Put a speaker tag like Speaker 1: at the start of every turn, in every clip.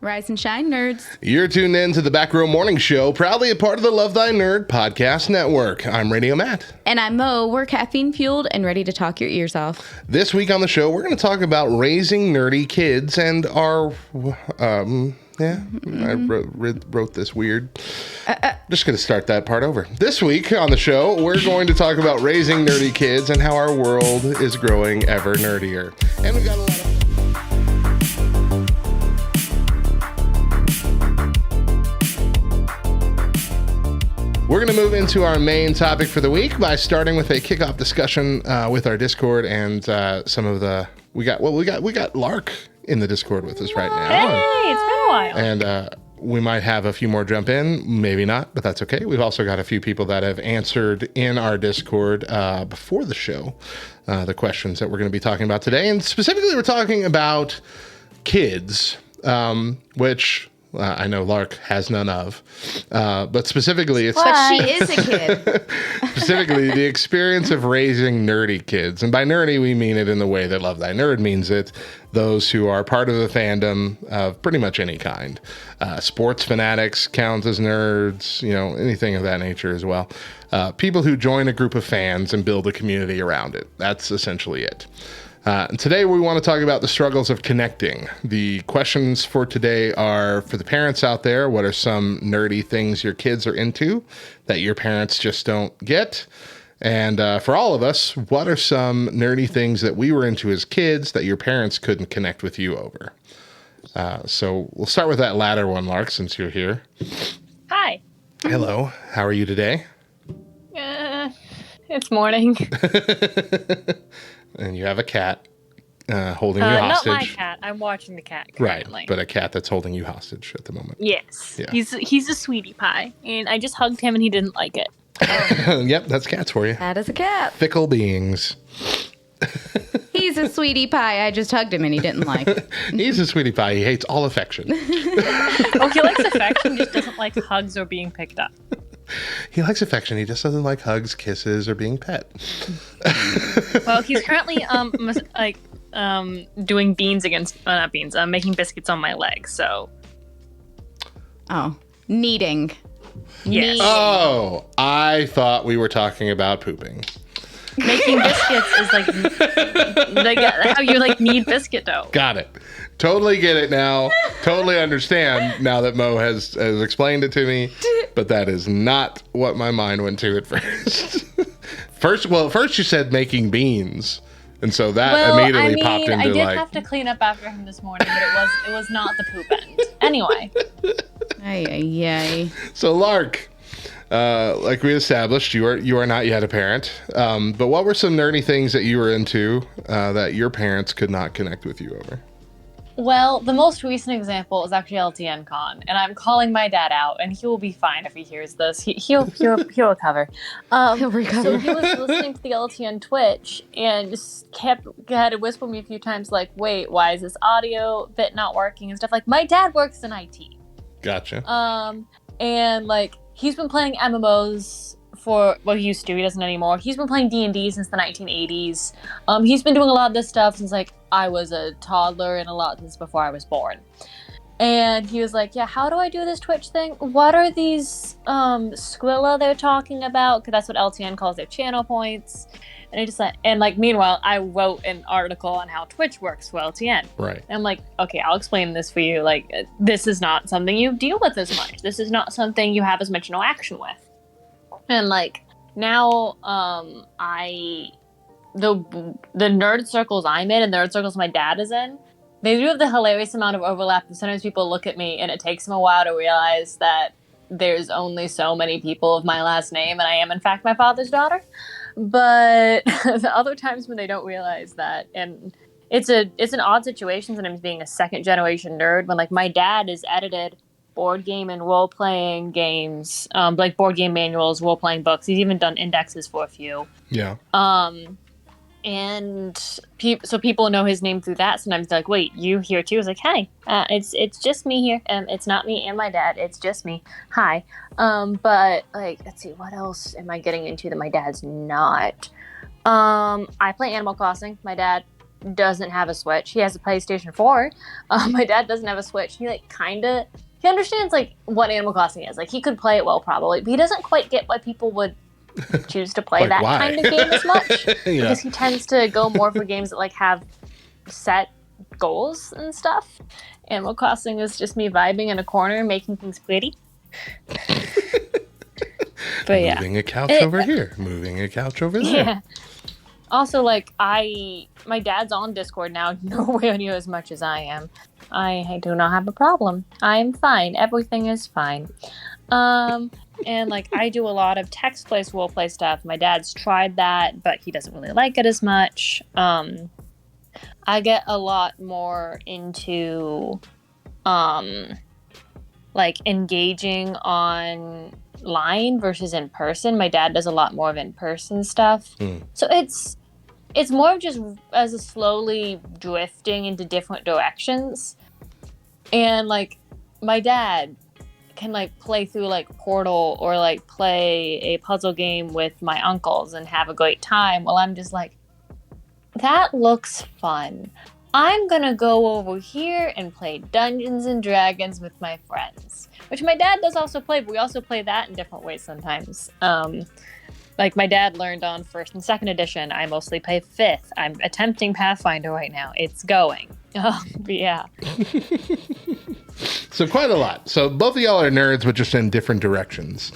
Speaker 1: Rise and shine, nerds.
Speaker 2: You're tuned in to the Back Row Morning Show, proudly a part of the Love Thy Nerd podcast network. I'm Radio Matt.
Speaker 1: And I'm Mo. We're caffeine-fueled and ready to talk your ears off.
Speaker 2: This week on the show, we're going to talk about raising nerdy kids and our... I wrote this weird. Just going to start that part over. This week on the show, we're going to talk about raising nerdy kids and how our world is growing ever nerdier. And we got a lot of... We're going to move into our main topic for the week by starting with a kickoff discussion with our Discord and some of the... We got Lark in the Discord with us right now.
Speaker 3: Hey, it's been a while.
Speaker 2: And we might have a few more jump in, maybe not, but that's okay. We've also got a few people that have answered in our Discord before the show the questions that we're going to be talking about today. And specifically, we're talking about kids, which... I know Lark has none of, but specifically, it's...
Speaker 1: But she is a kid.
Speaker 2: Specifically, the experience of raising nerdy kids. And by nerdy, we mean it in the way that Love Thy Nerd means it. Those who are part of the fandom of pretty much any kind. Sports fanatics count as nerds, anything of that nature as well. People who join a group of fans and build a community around it. That's essentially it. And today we want to talk about the struggles of connecting. The questions for today are for the parents out there. What are some nerdy things your kids are into that your parents just don't get? And for all of us, what are some nerdy things that we were into as kids that your parents couldn't connect with you over? So we'll start with that latter one, Lark, since you're here.
Speaker 3: Hi.
Speaker 2: Hello. How are you today?
Speaker 3: It's morning.
Speaker 2: And you have a cat holding you hostage.
Speaker 3: Not my cat. I'm watching the cat currently.
Speaker 2: Right, but a cat that's holding you hostage at the moment.
Speaker 3: Yes.
Speaker 2: Yeah.
Speaker 3: He's a sweetie pie, and I just hugged him and he didn't like it.
Speaker 2: Yep, that's cats for you.
Speaker 1: That is a cat.
Speaker 2: Fickle beings.
Speaker 1: He's a sweetie pie. I just hugged him and he didn't like it.
Speaker 2: He's a sweetie pie. He hates all affection.
Speaker 3: Oh, he likes affection, just doesn't like hugs or being picked up.
Speaker 2: He likes affection. He just doesn't like hugs, kisses, or being pet.
Speaker 3: Well, he's currently doing beans against not beans. Making biscuits on my leg. So.
Speaker 1: Oh, kneading.
Speaker 3: Yes.
Speaker 2: Oh, I thought we were talking about pooping.
Speaker 3: Making biscuits is like how you knead biscuit dough.
Speaker 2: Got it. Totally get it now. Totally understand now that Mo has explained it to me. But that is not what my mind went to at first. First you said making beans. And so that immediately popped into
Speaker 3: I did have to clean up after him this morning, but it was not the poop end. Anyway.
Speaker 1: Ay.
Speaker 2: So Lark, like we established, you are not yet a parent. But what were some nerdy things that you were into that your parents could not connect with you over?
Speaker 3: Well, the most recent example is actually LTN Con, and I'm calling my dad out, and he will be fine if he hears this. He'll recover.
Speaker 1: He'll recover.
Speaker 3: So he was listening to the LTN Twitch and just had to whisper me a few times, like, "Wait, why is this audio bit not working?" and stuff. Like, my dad works in IT.
Speaker 2: Gotcha.
Speaker 3: And he's been playing MMOs he used to. He doesn't anymore. He's been playing D&D since the 1980s. He's been doing a lot of this stuff since I was a toddler, and a lot since before I was born. And he was like, "Yeah, how do I do this Twitch thing? What are these Squilla they're talking about?" Because that's what LTN calls their channel points. And I just meanwhile, I wrote an article on how Twitch works for LTN.
Speaker 2: Right.
Speaker 3: And I'm like, okay, I'll explain this for you. This is not something you deal with as much. This is not something you have as much interaction with. And now, the nerd circles I'm in and the nerd circles my dad is in, they do have the hilarious amount of overlap. And sometimes people look at me and it takes them a while to realize that there's only so many people of my last name, and I am in fact my father's daughter. But the other times when they don't realize that, and it's an odd situation sometimes being a second generation nerd when my dad is edited board game and role-playing games, board game manuals, role-playing books. He's even done indexes for a few.
Speaker 2: Yeah.
Speaker 3: And so people know his name through that. Sometimes they're like, "Wait, you here too?" I was like, "Hey, it's just me here. It's not me and my dad. It's just me. Hi." But let's see, what else am I getting into that my dad's not? I play Animal Crossing. My dad doesn't have a Switch. He has a PlayStation 4. My dad doesn't have a Switch. He he understands like what Animal Crossing is. Like he could play it well probably, but he doesn't quite get why people would choose to play
Speaker 2: Like,
Speaker 3: that
Speaker 2: why?
Speaker 3: kind of game as much.
Speaker 2: Yeah.
Speaker 3: Because he tends to go more for games that like have set goals and stuff. Animal Crossing is just me vibing in a corner, making things pretty. But yeah.
Speaker 2: Moving a couch over here. Moving a couch over there.
Speaker 3: Yeah. Also, like, my dad's on Discord now, nowhere near as much as I am. I do not have a problem. I am fine. Everything is fine. And, like, I do a lot of text-based roleplay stuff. My dad's tried that, but he doesn't really like it as much. I get a lot more into, like, engaging online versus in person. My dad does a lot more of in-person stuff. So it's more of just as a slowly drifting into different directions. And like my dad can like play through like Portal or like play a puzzle game with my uncles and have a great time, while I'm just like, that looks fun. I'm gonna go over here and play Dungeons and Dragons with my friends, which my dad does also play, but we also play that in different ways sometimes. Like my dad learned on 1st and 2nd edition. I mostly play 5th. I'm attempting Pathfinder right now. It's going. But yeah.
Speaker 2: So quite a lot. So both of y'all are nerds, but just in different directions,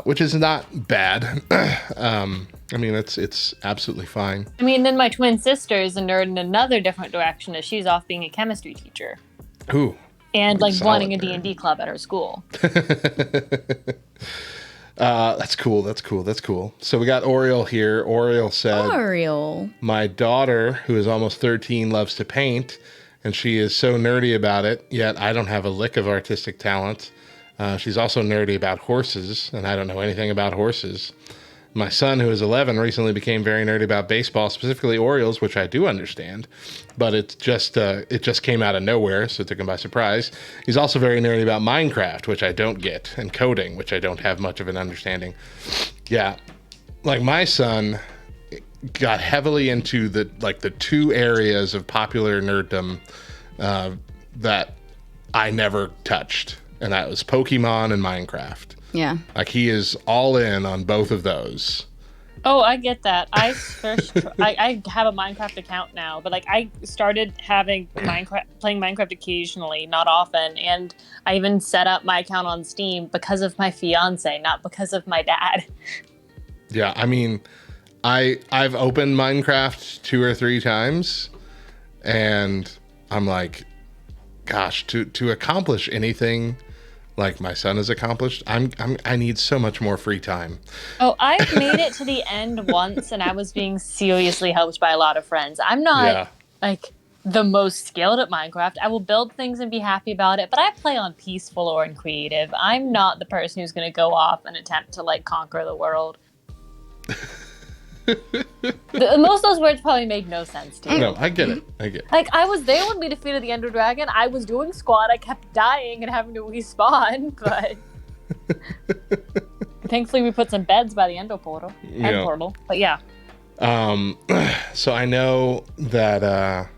Speaker 2: which is not bad. I mean, it's absolutely fine.
Speaker 3: I mean, then my twin sister is a nerd in another different direction, as she's off being a chemistry teacher.
Speaker 2: Ooh.
Speaker 3: And like
Speaker 2: Solid
Speaker 3: running a
Speaker 2: nerd.
Speaker 3: D&D club at her school.
Speaker 2: That's cool. That's cool. That's cool. So we got Oriole here. Oriole said,
Speaker 1: Oriole.
Speaker 2: my daughter, who is almost 13, loves to paint, and she is so nerdy about it, yet I don't have a lick of artistic talent. She's also nerdy about horses, and I don't know anything about horses. My son, who is 11, recently became very nerdy about baseball, specifically Orioles, which I do understand, but it just came out of nowhere, so it took him by surprise. He's also very nerdy about Minecraft, which I don't get, and coding, which I don't have much of an understanding. Yeah, like my son got heavily into the two areas of popular nerddom that I never touched, and that was Pokemon and Minecraft.
Speaker 1: Yeah.
Speaker 2: Like he is all in on both of those.
Speaker 3: Oh, I get that. I have a Minecraft account now, but like I started having playing Minecraft occasionally, not often, and I even set up my account on Steam because of my fiance, not because of my dad.
Speaker 2: Yeah, I mean, I've opened Minecraft 2 or 3 times, and I'm like, gosh, to accomplish anything like my son has accomplished, I need so much more free time.
Speaker 3: Oh, I've made it to the end once, and I was being seriously helped by a lot of friends. I'm not like the most skilled at Minecraft. I will build things and be happy about it, but I play on peaceful or in creative. I'm not the person who's going to go off and attempt to like conquer the world. Most of those words probably made no sense to you.
Speaker 2: No, I get it.
Speaker 3: Like, I was there when we defeated the Ender Dragon. I was doing squad. I kept dying and having to respawn, but thankfully we put some beds by the Ender portal. Portal. But yeah.
Speaker 2: So I know that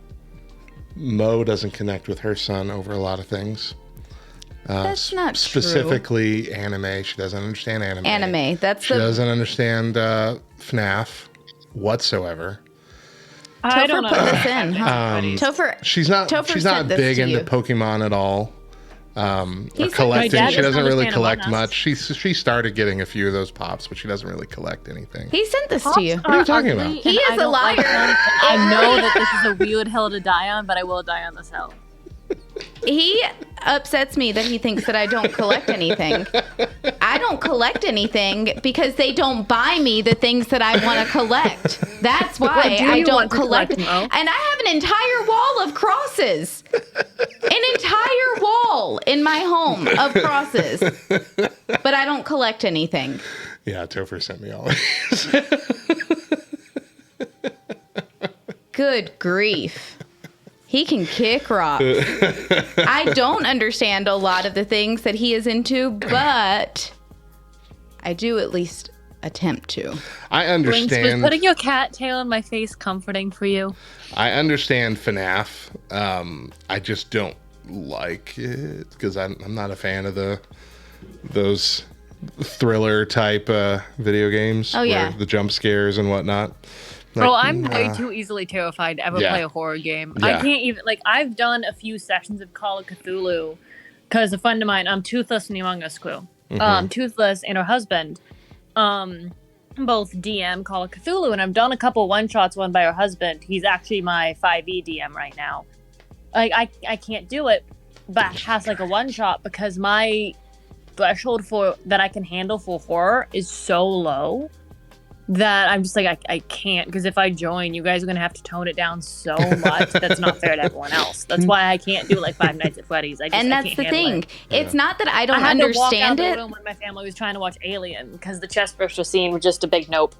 Speaker 2: Mo doesn't connect with her son over a lot of things.
Speaker 1: That's not
Speaker 2: specifically anime. She doesn't understand anime. She doesn't understand FNAF whatsoever.
Speaker 3: I don't know.
Speaker 1: Topher put this in. Topher,
Speaker 2: She's not big into Pokemon at all. Or collecting. She doesn't really collect much. She started getting a few of those pops, but she doesn't really collect anything.
Speaker 1: He sent this to you.
Speaker 2: What are you talking about?
Speaker 1: He is a liar.
Speaker 3: I know that this is a weird hill to die on, but I will die on this hill.
Speaker 1: He upsets me that he thinks that I don't collect anything. I don't collect anything because they don't buy me the things that I want to collect. That's why I don't collect. And I have an entire wall of crosses. An entire wall in my home of crosses. But I don't collect anything.
Speaker 2: Yeah, Topher sent me all these.
Speaker 1: Good grief. He can kick rocks. I don't understand a lot of the things that he is into, but I do at least attempt to.
Speaker 2: I
Speaker 3: Blinks, was
Speaker 2: understand.
Speaker 3: putting your cat tail on my face comforting for you?
Speaker 2: I understand FNAF. I just don't like it because I'm not a fan of those thriller type video games.
Speaker 1: Oh, yeah.
Speaker 2: Where the jump scares and whatnot. Like,
Speaker 3: Bro, I'm way too easily terrified to ever
Speaker 2: Yeah.
Speaker 3: play a horror game.
Speaker 2: Yeah.
Speaker 3: I can't even, like, I've done a few sessions of Call of Cthulhu because a friend of mine, Toothless and the Among Us crew, Toothless and her husband, both DM Call of Cthulhu, and I've done a couple one-shots, one by her husband. He's actually my 5e DM right now. Like, I can't do it, but I pass, like, a one-shot because my threshold for that I can handle for horror is so low that I'm just like, I can't, because if I join, you guys are going to have to tone it down so much. That's not fair to everyone else. That's why I can't do like Five Nights at Freddy's.
Speaker 1: And that's the thing. It's not that I don't
Speaker 3: I had to walk
Speaker 1: understand
Speaker 3: out
Speaker 1: it.
Speaker 3: the room when my family was trying to watch Alien because the chest burster scene was just a big nope.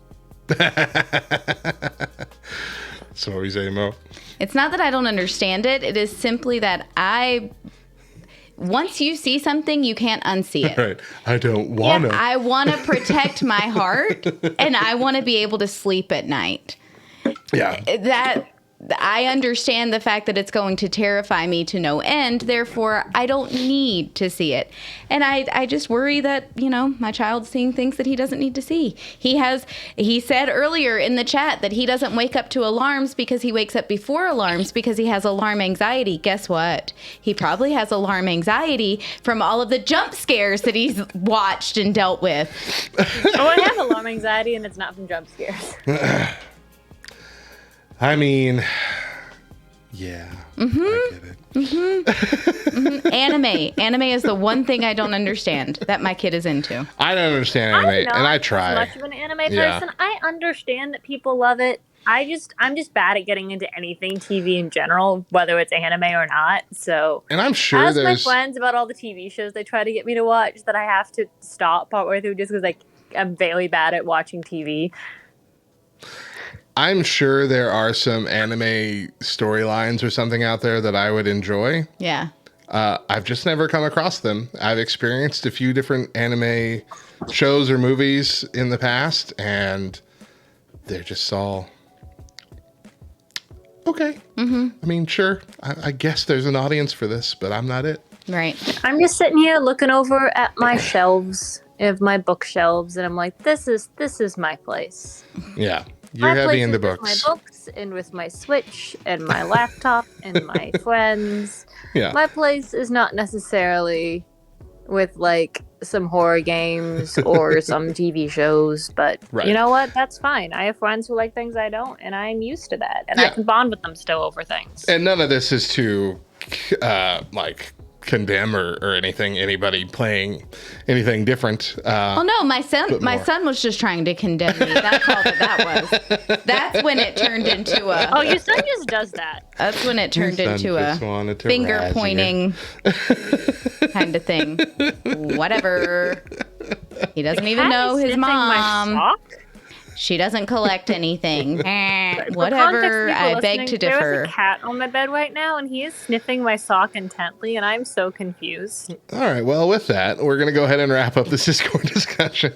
Speaker 2: So what you say, Mo?
Speaker 1: It's not that I don't understand it. It is simply that once you see something, you can't unsee it.
Speaker 2: Right. I don't want to.
Speaker 1: I want to protect my heart, and I want to be able to sleep at night.
Speaker 2: Yeah.
Speaker 1: That I understand the fact that it's going to terrify me to no end. Therefore, I don't need to see it. And I just worry that, my child's seeing things that he doesn't need to see. He said earlier in the chat that he doesn't wake up to alarms because he wakes up before alarms because he has alarm anxiety. Guess what? He probably has alarm anxiety from all of the jump scares that he's watched and dealt with.
Speaker 3: Oh, I have alarm anxiety, and it's not from jump scares.
Speaker 2: I mean, yeah, I get it.
Speaker 1: Anime is the one thing I don't understand that my kid is into.
Speaker 2: I don't understand anime,
Speaker 3: I'm not
Speaker 2: and I
Speaker 3: as
Speaker 2: try.
Speaker 3: much of an anime
Speaker 2: Yeah.
Speaker 3: person. I understand that people love it. I'm just bad at getting into anything TV in general, whether it's anime or not. So,
Speaker 2: And I'm sure
Speaker 3: ask my
Speaker 2: there's.
Speaker 3: friends about all the TV shows they try to get me to watch that I have to stop partway through just because I'm very bad at watching TV.
Speaker 2: I'm sure there are some anime storylines or something out there that I would enjoy.
Speaker 1: Yeah.
Speaker 2: I've just never come across them. I've experienced a few different anime shows or movies in the past, and they're just all okay. I mean, sure, I guess there's an audience for this, but I'm not it.
Speaker 1: Right.
Speaker 3: I'm just sitting here looking over at my shelves of my bookshelves, and I'm like, this is my place.
Speaker 2: Yeah, you're
Speaker 3: My
Speaker 2: heavy
Speaker 3: place
Speaker 2: into
Speaker 3: is with
Speaker 2: books.
Speaker 3: my books and with my Switch and my laptop and my friends.
Speaker 2: Yeah,
Speaker 3: My place is not necessarily with like some horror games or some TV shows, but
Speaker 2: Right.
Speaker 3: you know what? That's fine. I have friends who like things I don't, and I'm used to that, and I
Speaker 2: Yeah.
Speaker 3: can bond with them still over things.
Speaker 2: and none of this is to condemn or anything. Anybody playing anything different.
Speaker 1: Oh no, my
Speaker 2: But more.
Speaker 1: son was just trying to condemn me. That's all that was. That's when it turned into a.
Speaker 3: Oh, your son just does that.
Speaker 1: That's when it turned
Speaker 2: Son
Speaker 1: into a
Speaker 2: just wanted to
Speaker 1: finger
Speaker 2: razz you.
Speaker 1: pointing kind of thing. Whatever. He doesn't even
Speaker 3: Cat
Speaker 1: know
Speaker 3: is
Speaker 1: his
Speaker 3: sniffing my
Speaker 1: mom.
Speaker 3: sock?
Speaker 1: She doesn't collect anything.
Speaker 3: For context,
Speaker 1: Whatever.
Speaker 3: people
Speaker 1: I beg
Speaker 3: listening,
Speaker 1: to
Speaker 3: There
Speaker 1: differ.
Speaker 3: is a cat on my bed right now, and he is sniffing my sock intently, and I'm so confused.
Speaker 2: All right. Well, with that, we're going to go ahead and wrap up this Discord discussion.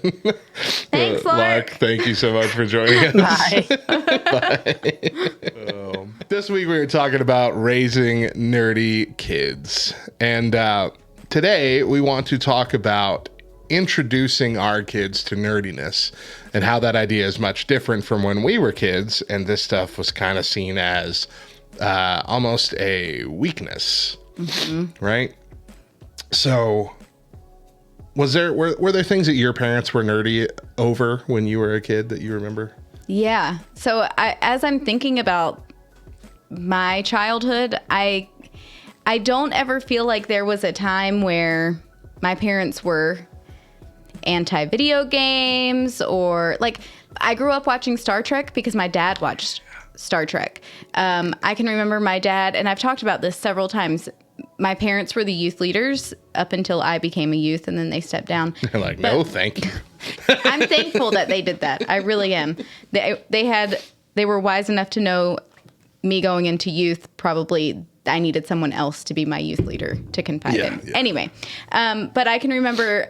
Speaker 1: Thanks, Lark.
Speaker 2: Thank you so much for joining us.
Speaker 3: Bye.
Speaker 2: This week we were talking about raising nerdy kids. And today we want to talk about introducing our kids to nerdiness and how that idea is much different from when we were kids. And this stuff was kind of seen as almost a weakness, right? So were there things that your parents were nerdy over when you were a kid that you remember?
Speaker 1: Yeah. So as I'm thinking about my childhood, I don't ever feel like there was a time where my parents were anti-video games or like I grew up watching Star Trek because my dad watched Star Trek. I can remember my dad, and I've talked about this several times. My parents were the youth leaders up until I became a youth, and then they stepped down.
Speaker 2: They're like, no, thank you.
Speaker 1: I'm thankful that they did that. I really am. They were wise enough to know me going into youth. Probably I needed someone else to be my youth leader to confide in.
Speaker 2: Yeah.
Speaker 1: Anyway, but I can remember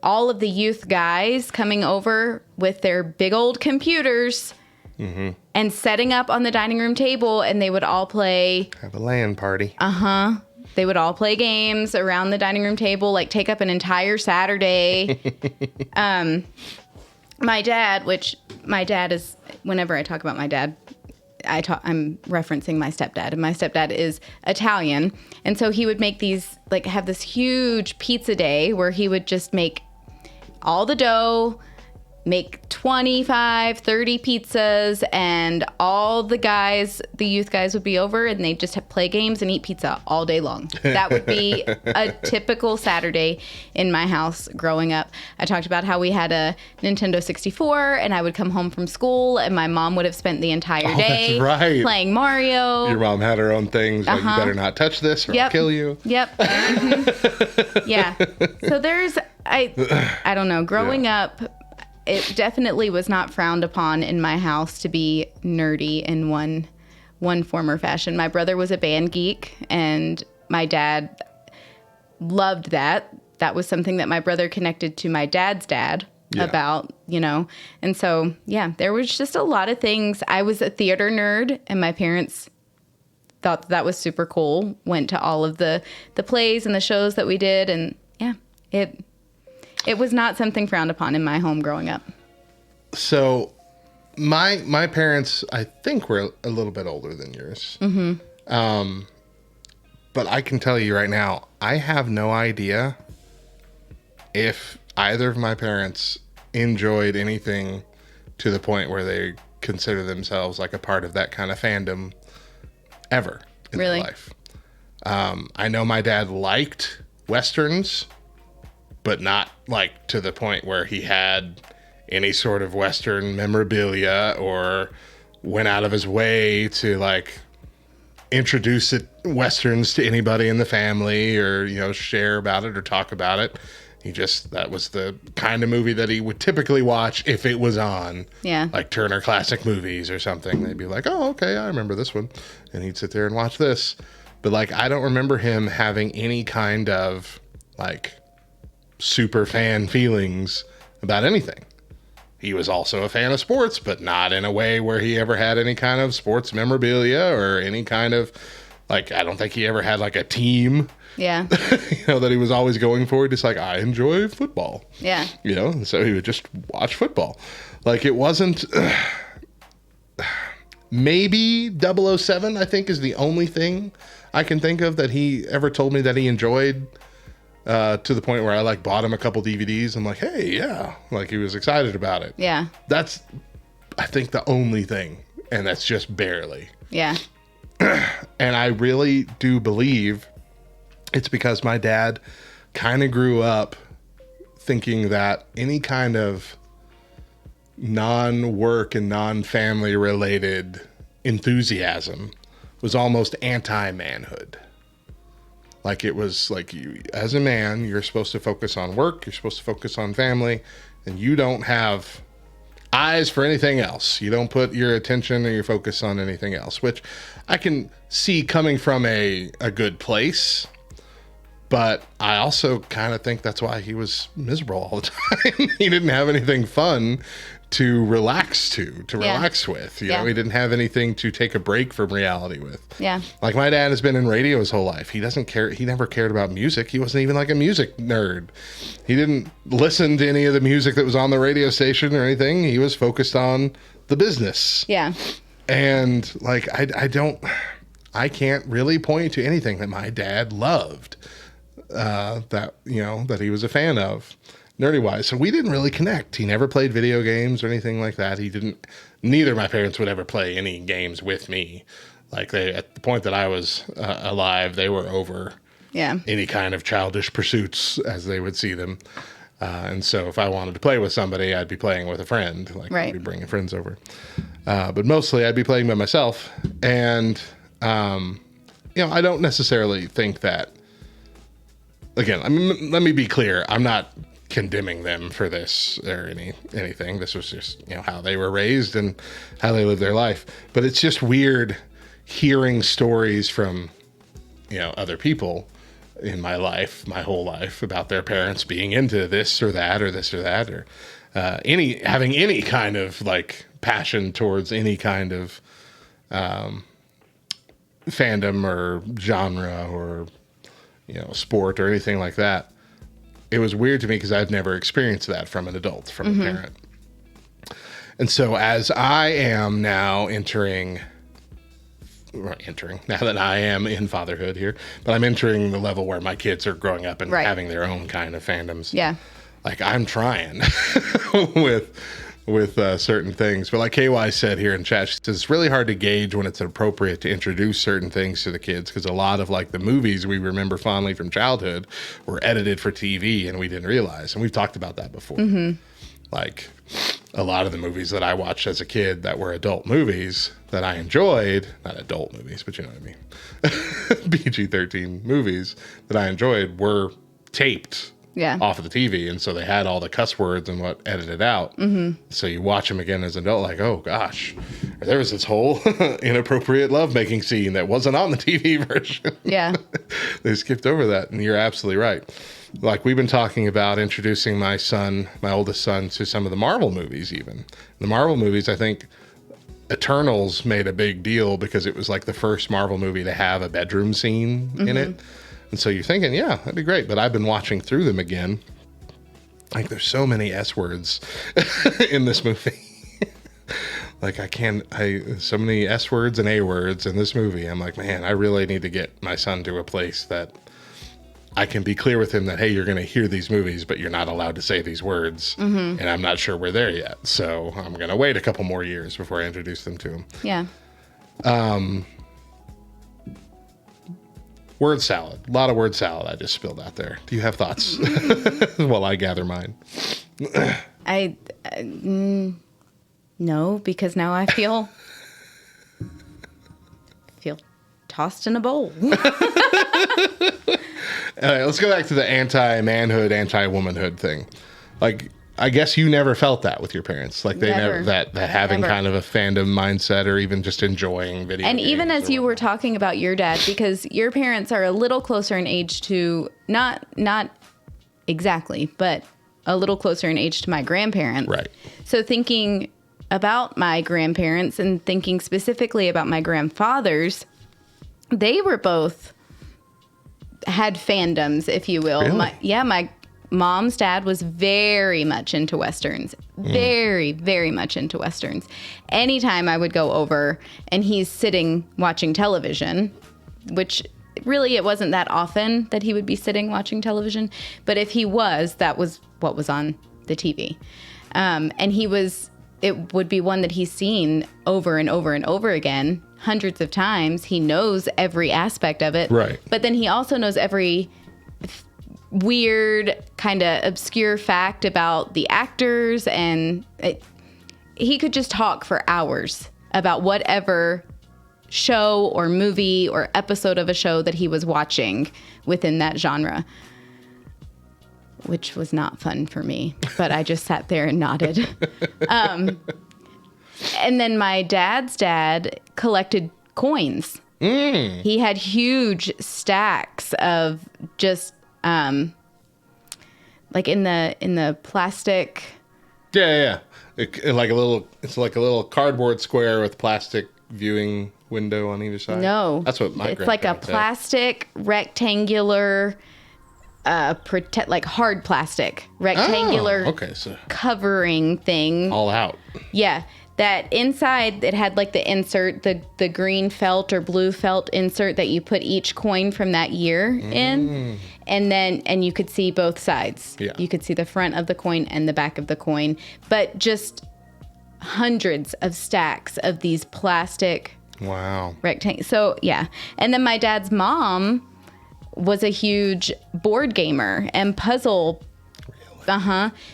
Speaker 1: all of the youth guys coming over with their big old computers and setting up on the dining room table, and they would all play.
Speaker 2: Have a LAN party.
Speaker 1: They would all play games around the dining room table, like take up an entire Saturday. My dad is, whenever I talk about my dad, I'm referencing my stepdad, and my stepdad is Italian. And so he would make these, like, have this huge pizza day where he would just make all the dough, make 25, 30 pizzas, and all the youth guys would be over, and they'd just play games and eat pizza all day long. That would be a typical Saturday in my house growing up. I talked about how we had a Nintendo 64, and I would come home from school, and my mom would have spent the entire day playing Mario.
Speaker 2: Your mom had her own things, like, you better not touch this or I'll kill you.
Speaker 1: Yep. Yeah. So there's, I don't know, growing up, it definitely was not frowned upon in my house to be nerdy in one form or fashion. My brother was a band geek, and my dad loved that. That was something that my brother connected to my dad's dad about, And so, there was just a lot of things. I was a theater nerd, and my parents thought that was super cool. Went to all of the plays and the shows that we did, and it was not something frowned upon in my home growing up.
Speaker 2: So my parents, I think, were a little bit older than yours. But I can tell you right now, I have no idea if either of my parents enjoyed anything to the point where they consider themselves like a part of that kind of fandom ever in their life. I know my dad liked Westerns, but not like to the point where he had any sort of Western memorabilia or went out of his way to like introduce Westerns to anybody in the family or, share about it or talk about it. That was the kind of movie that he would typically watch if it was on.
Speaker 1: Yeah. Like
Speaker 2: Turner Classic Movies or something. They'd be like, oh, okay, I remember this one. And he'd sit there and watch this. But like, I don't remember him having any kind of like super fan feelings about anything. He was also a fan of sports, but not in a way where he ever had any kind of sports memorabilia or any kind of like, I don't think he ever had like a team.
Speaker 1: Yeah.
Speaker 2: That he was always going for. Just like, I enjoy football.
Speaker 1: Yeah.
Speaker 2: And so he would just watch football. Like, it wasn't maybe 007, I think, is the only thing I can think of that he ever told me that he enjoyed. To the point where I like bought him a couple DVDs. I'm like, hey, yeah. Like, he was excited about it.
Speaker 1: Yeah.
Speaker 2: That's, I think, the only thing. And that's just barely.
Speaker 1: Yeah.
Speaker 2: And I really do believe it's because my dad kind of grew up thinking that any kind of non-work and non-family related enthusiasm was almost anti-manhood. Like, it was like, you, as a man, you're supposed to focus on work, you're supposed to focus on family, and you don't have eyes for anything else. You don't put your attention or your focus on anything else, which I can see coming from a good place. But I also kind of think that's why he was miserable all the time. He didn't have anything fun to relax with. You know, he didn't have anything to take a break from reality with.
Speaker 1: Yeah.
Speaker 2: Like, my dad has been in radio his whole life. He doesn't care. He never cared about music. He wasn't even like a music nerd. He didn't listen to any of the music that was on the radio station or anything. He was focused on the business.
Speaker 1: Yeah.
Speaker 2: And like, I can't really point to anything that my dad loved, that he was a fan of. Nerdy wise. So we didn't really connect. He never played video games or anything like that. Neither of my parents would ever play any games with me. Like, at the point that I was alive, they were over any kind of childish pursuits as they would see them. And so if I wanted to play with somebody, I'd be playing with a friend. Like, I'd be bringing friends over. But mostly I'd be playing by myself. And, I don't necessarily think that, again, let me be clear. I'm not condemning them for this or anything. This was just, how they were raised and how they lived their life. But it's just weird hearing stories from, other people in my life, my whole life, about their parents being into this or that or this or that, or having any kind of like passion towards any kind of fandom or genre or, sport or anything like that. It was weird to me because I've never experienced that from an adult, from a parent. And so as I am now now that I am in fatherhood here, but I'm entering the level where my kids are growing up and having their own kind of fandoms.
Speaker 1: Yeah.
Speaker 2: Like I'm trying with certain things. But like KY said here in chat, she says it's really hard to gauge when it's appropriate to introduce certain things to the kids because a lot of like the movies we remember fondly from childhood were edited for TV and we didn't realize. And we've talked about that before. Like a lot of the movies that I watched as a kid that were adult movies that I enjoyed, not adult movies, but you know what I mean, PG-13 movies that I enjoyed were taped off of the TV. And so they had all the cuss words and what edited out. So you watch them again as an adult, like, oh gosh, there was this whole inappropriate lovemaking scene that wasn't on the TV version.
Speaker 1: Yeah.
Speaker 2: They skipped over that. And you're absolutely right. Like we've been talking about introducing my oldest son, to some of the Marvel movies even. The Marvel movies, I think Eternals made a big deal because it was like the first Marvel movie to have a bedroom scene in it. And so you're thinking, yeah, that'd be great. But I've been watching through them again. Like there's so many S words in this movie. Like so many S words and A words in this movie. I'm like, man, I really need to get my son to a place that I can be clear with him that, hey, you're going to hear these movies, but you're not allowed to say these words. And I'm not sure we're there yet. So I'm going to wait a couple more years before I introduce them to him.
Speaker 1: Yeah.
Speaker 2: Word salad. A lot of word salad I just spilled out there. Do you have thoughts while I gather mine?
Speaker 1: No, because now I feel tossed in a bowl.
Speaker 2: All right, let's go back to the anti-manhood, anti-womanhood thing. Like, I guess you never felt that with your parents. Like they never that having kind of a fandom mindset or even just enjoying video
Speaker 1: and
Speaker 2: games. And
Speaker 1: even as you were talking about your dad, because your parents are a little closer in age to, not exactly, but a little closer in age to my grandparents.
Speaker 2: Right.
Speaker 1: So thinking about my grandparents and thinking specifically about my grandfathers, they were both had fandoms, if you will.
Speaker 2: Really?
Speaker 1: My mom's dad was very much into Westerns. Very, very much into Westerns. Anytime I would go over and he's sitting watching television, which really it wasn't that often that he would be sitting watching television, but if he was, that was what was on the TV. And it would be one that he's seen over and over and over again, hundreds of times. He knows every aspect of it.
Speaker 2: Right.
Speaker 1: But then he also knows every weird kind of obscure fact about the actors, and he could just talk for hours about whatever show or movie or episode of a show that he was watching within that genre, which was not fun for me, but I just sat there and nodded. And then my dad's dad collected coins. He had huge stacks of just like in the plastic.
Speaker 2: Yeah. It's like a little cardboard square with plastic viewing window on either side.
Speaker 1: No,
Speaker 2: that's what my.
Speaker 1: It's like a plastic rectangular, like hard plastic rectangular.
Speaker 2: So
Speaker 1: covering thing.
Speaker 2: All out.
Speaker 1: Yeah. That inside, it had like the insert, the green felt or blue felt insert that you put each coin from that year in. And you could see both sides.
Speaker 2: Yeah.
Speaker 1: You could see the front of the coin and the back of the coin. But just hundreds of stacks of these plastic rectangles. So, yeah. And then my dad's mom was a huge board gamer and puzzle.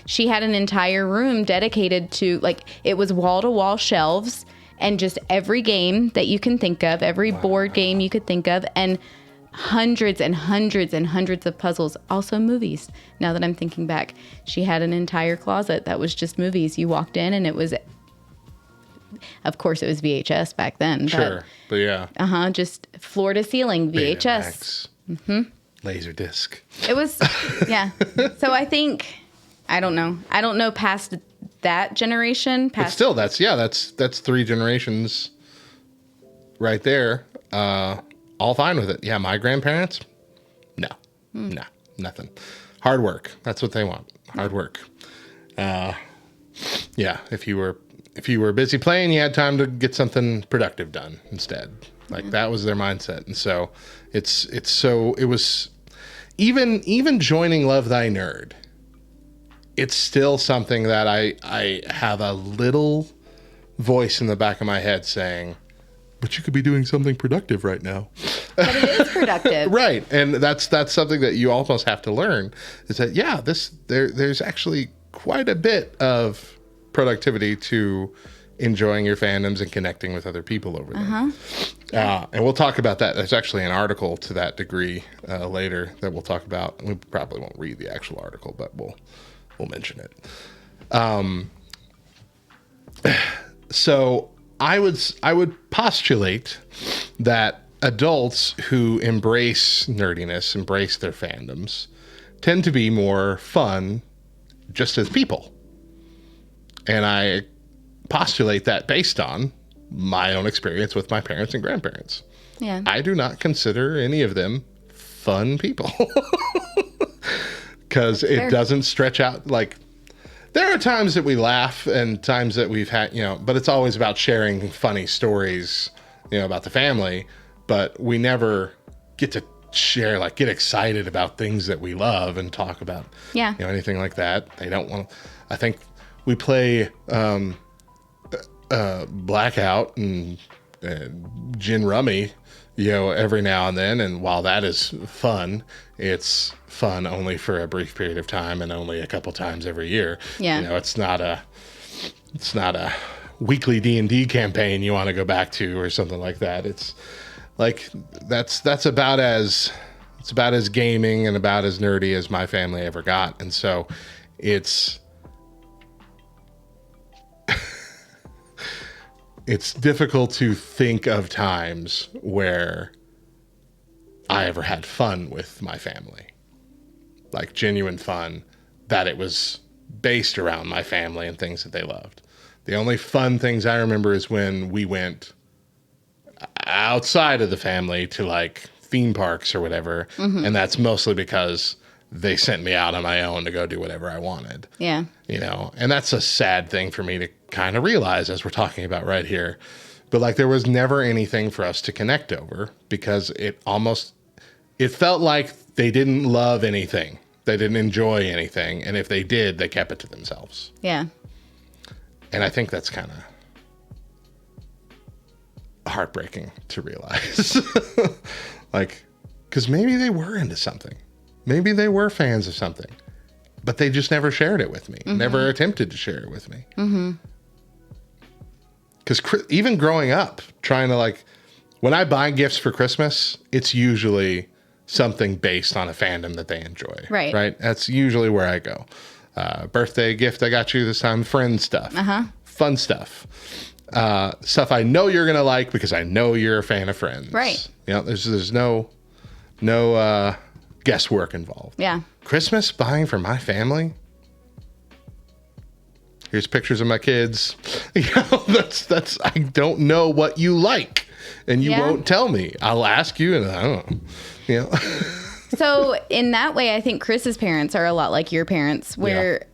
Speaker 1: She had an entire room dedicated to, like, it was wall-to-wall shelves and just every game that you can think of, every board game you could think of, and hundreds and hundreds and hundreds of puzzles. Also movies. Now that I'm thinking back, she had an entire closet that was just movies. You walked in and it was, of course, it was VHS back then.
Speaker 2: Sure, but yeah.
Speaker 1: Just floor to ceiling VHS.
Speaker 2: Laserdisc.
Speaker 1: It was, yeah. So I think, I don't know past that generation.
Speaker 2: But still, that's 3 generations right there. All fine with it. Yeah, my grandparents, no, nothing. Hard work. That's what they want. Hard work. Yeah, if you were busy playing, you had time to get something productive done instead. Like that was their mindset. And so it was even joining Love Thy Nerd. It's still something that I have a little voice in the back of my head saying, but you could be doing something productive right now.
Speaker 1: But it is productive.
Speaker 2: Right. And that's something that you almost have to learn is that, yeah, there's actually quite a bit of productivity to enjoying your fandoms and connecting with other people over them. And we'll talk about that. There's actually an article to that degree later that we'll talk about. We probably won't read the actual article, but we'll mention it. So I would postulate that adults who embrace nerdiness, embrace their fandoms, tend to be more fun just as people. And I postulate that based on my own experience with my parents and grandparents.
Speaker 1: Yeah.
Speaker 2: I do not consider any of them fun people because it doesn't stretch out. Like, there are times that we laugh and times that we've had, but it's always about sharing funny stories, about the family, but we never get to share, like, get excited about things that we love and talk about, anything like that. They don't want to. I think we play Blackout and Gin Rummy, every now and then. And while that is fun, it's fun only for a brief period of time and only a couple times every year.
Speaker 1: Yeah.
Speaker 2: It's not a weekly D&D campaign you want to go back to or something like that. It's like, that's about as gaming and about as nerdy as my family ever got. And so it's difficult to think of times where I ever had fun with my family, like genuine fun, that it was based around my family and things that they loved. The only fun things I remember is when we went outside of the family to like theme parks or whatever. Mm-hmm. And that's mostly because they sent me out on my own to go do whatever I wanted. Yeah. And that's a sad thing for me to kind of realize as we're talking about right here. But like, there was never anything for us to connect over because it felt like they didn't love anything. They didn't enjoy anything. And if they did, they kept it to themselves. Yeah. And I think that's kind of heartbreaking to realize. Like, because maybe they were into something. Maybe they were fans of something, but they just never shared it with me. Mm-hmm. Never attempted to share it with me. Mm-hmm. Because even growing up, trying to like, when I buy gifts for Christmas, it's usually something based on a fandom that they enjoy. Right. Right. That's usually where I go. Birthday gift I got you this time, friend stuff. Uh-huh. Fun stuff. Stuff I know you're going to like because I know you're a fan of Friends. Right. There's no guesswork involved. Yeah. Christmas buying for my family. Here's pictures of my kids. That's I don't know what you like, and you won't tell me. I'll ask you, and I don't know.
Speaker 1: So in that way, I think Chris's parents are a lot like your parents, where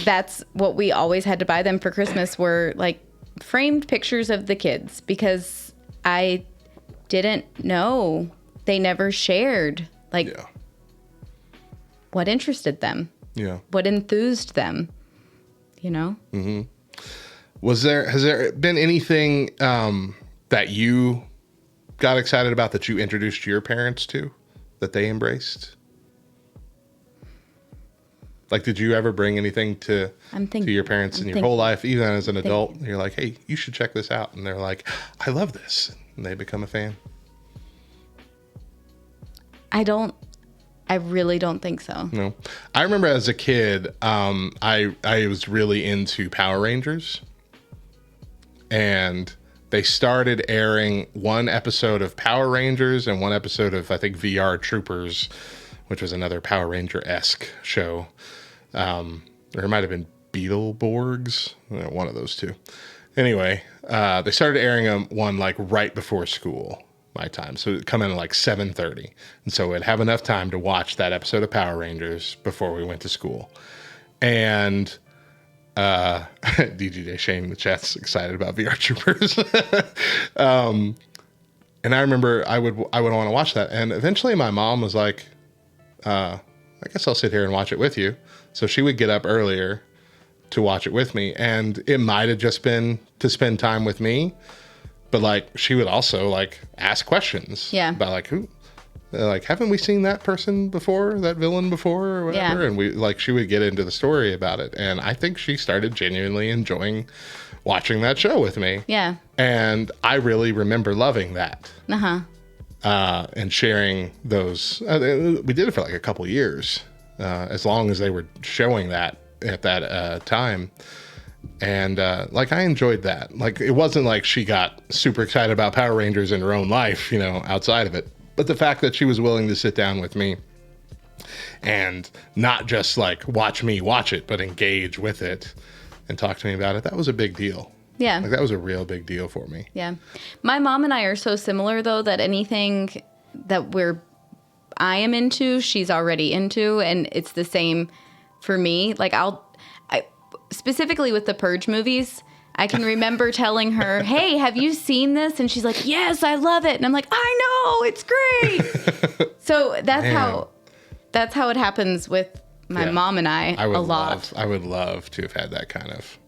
Speaker 1: that's what we always had to buy them for Christmas were like framed pictures of the kids because I didn't know. They never shared what interested them. Yeah. What enthused them. Mm-hmm.
Speaker 2: Has there been anything that you got excited about that you introduced your parents to that they embraced? Like, did you ever bring anything to your parents in your whole life, even as an adult? You're like, hey, you should check this out. And they're like, I love this. And they become a fan.
Speaker 1: I really don't think so.
Speaker 2: No. I remember as a kid, I was really into Power Rangers. And they started airing one episode of Power Rangers and one episode of, I think, VR Troopers which was another Power Ranger-esque show. Or it might have been Beetleborgs, one of those two. Anyway, they started airing one like right before school, my time. So it'd come in at like 7:30. And so we'd have enough time to watch that episode of Power Rangers before we went to school. And DGJ Shane in the chat's excited about VR Troopers. And I remember I would want to watch that. And eventually my mom was like, I guess I'll sit here and watch it with you. So she would get up earlier to watch it with me. And it might have just been to spend time with me. But like, she would also like ask questions.
Speaker 1: Yeah.
Speaker 2: About like, who, like, haven't we seen that person before, that villain before or whatever? Yeah. And she would get into the story about it. And I think she started genuinely enjoying watching that show with me.
Speaker 1: Yeah.
Speaker 2: And I really remember loving that.
Speaker 1: Uh-huh.
Speaker 2: And sharing those. We did it for like a couple years, as long as they were showing that at that time. And like, I enjoyed that. Like, it wasn't like she got super excited about Power Rangers in her own life, outside of it. But the fact that she was willing to sit down with me and not just like watch me watch it, but engage with it and talk to me about it, that was a big deal.
Speaker 1: Yeah.
Speaker 2: Like, that was a real big deal for me.
Speaker 1: Yeah. My mom and I are so similar, though, that anything that I am into, she's already into, and it's the same for me. Like, specifically with the Purge movies, I can remember telling her, hey, have you seen this? And she's like, yes, I love it. And I'm like, I know, it's great. So that's how it happens with my mom and I a lot.
Speaker 2: I would love to have had that kind of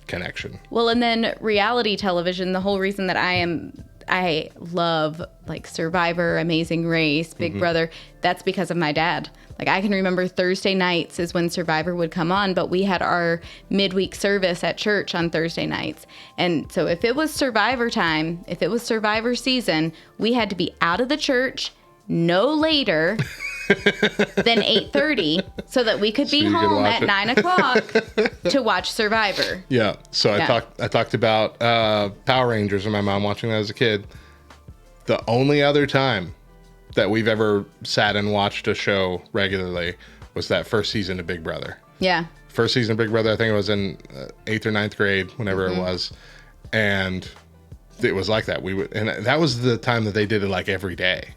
Speaker 2: connection.
Speaker 1: Well, and then reality television, the whole reason that I love like Survivor, Amazing Race, Big Brother, that's because of my dad. Like, I can remember Thursday nights is when Survivor would come on, but we had our midweek service at church on Thursday nights. And so if it was Survivor time, if it was Survivor season, we had to be out of the church no later than 8:30 so that we could be home at 9 o'clock to watch Survivor.
Speaker 2: Yeah. So I talked about Power Rangers and my mom watching that as a kid. The only other time that we've ever sat and watched a show regularly was that first season of Big Brother.
Speaker 1: Yeah.
Speaker 2: First season of Big Brother, I think it was in 8th or 9th grade, whenever it was. And it was like that. And that was the time that they did it like every day.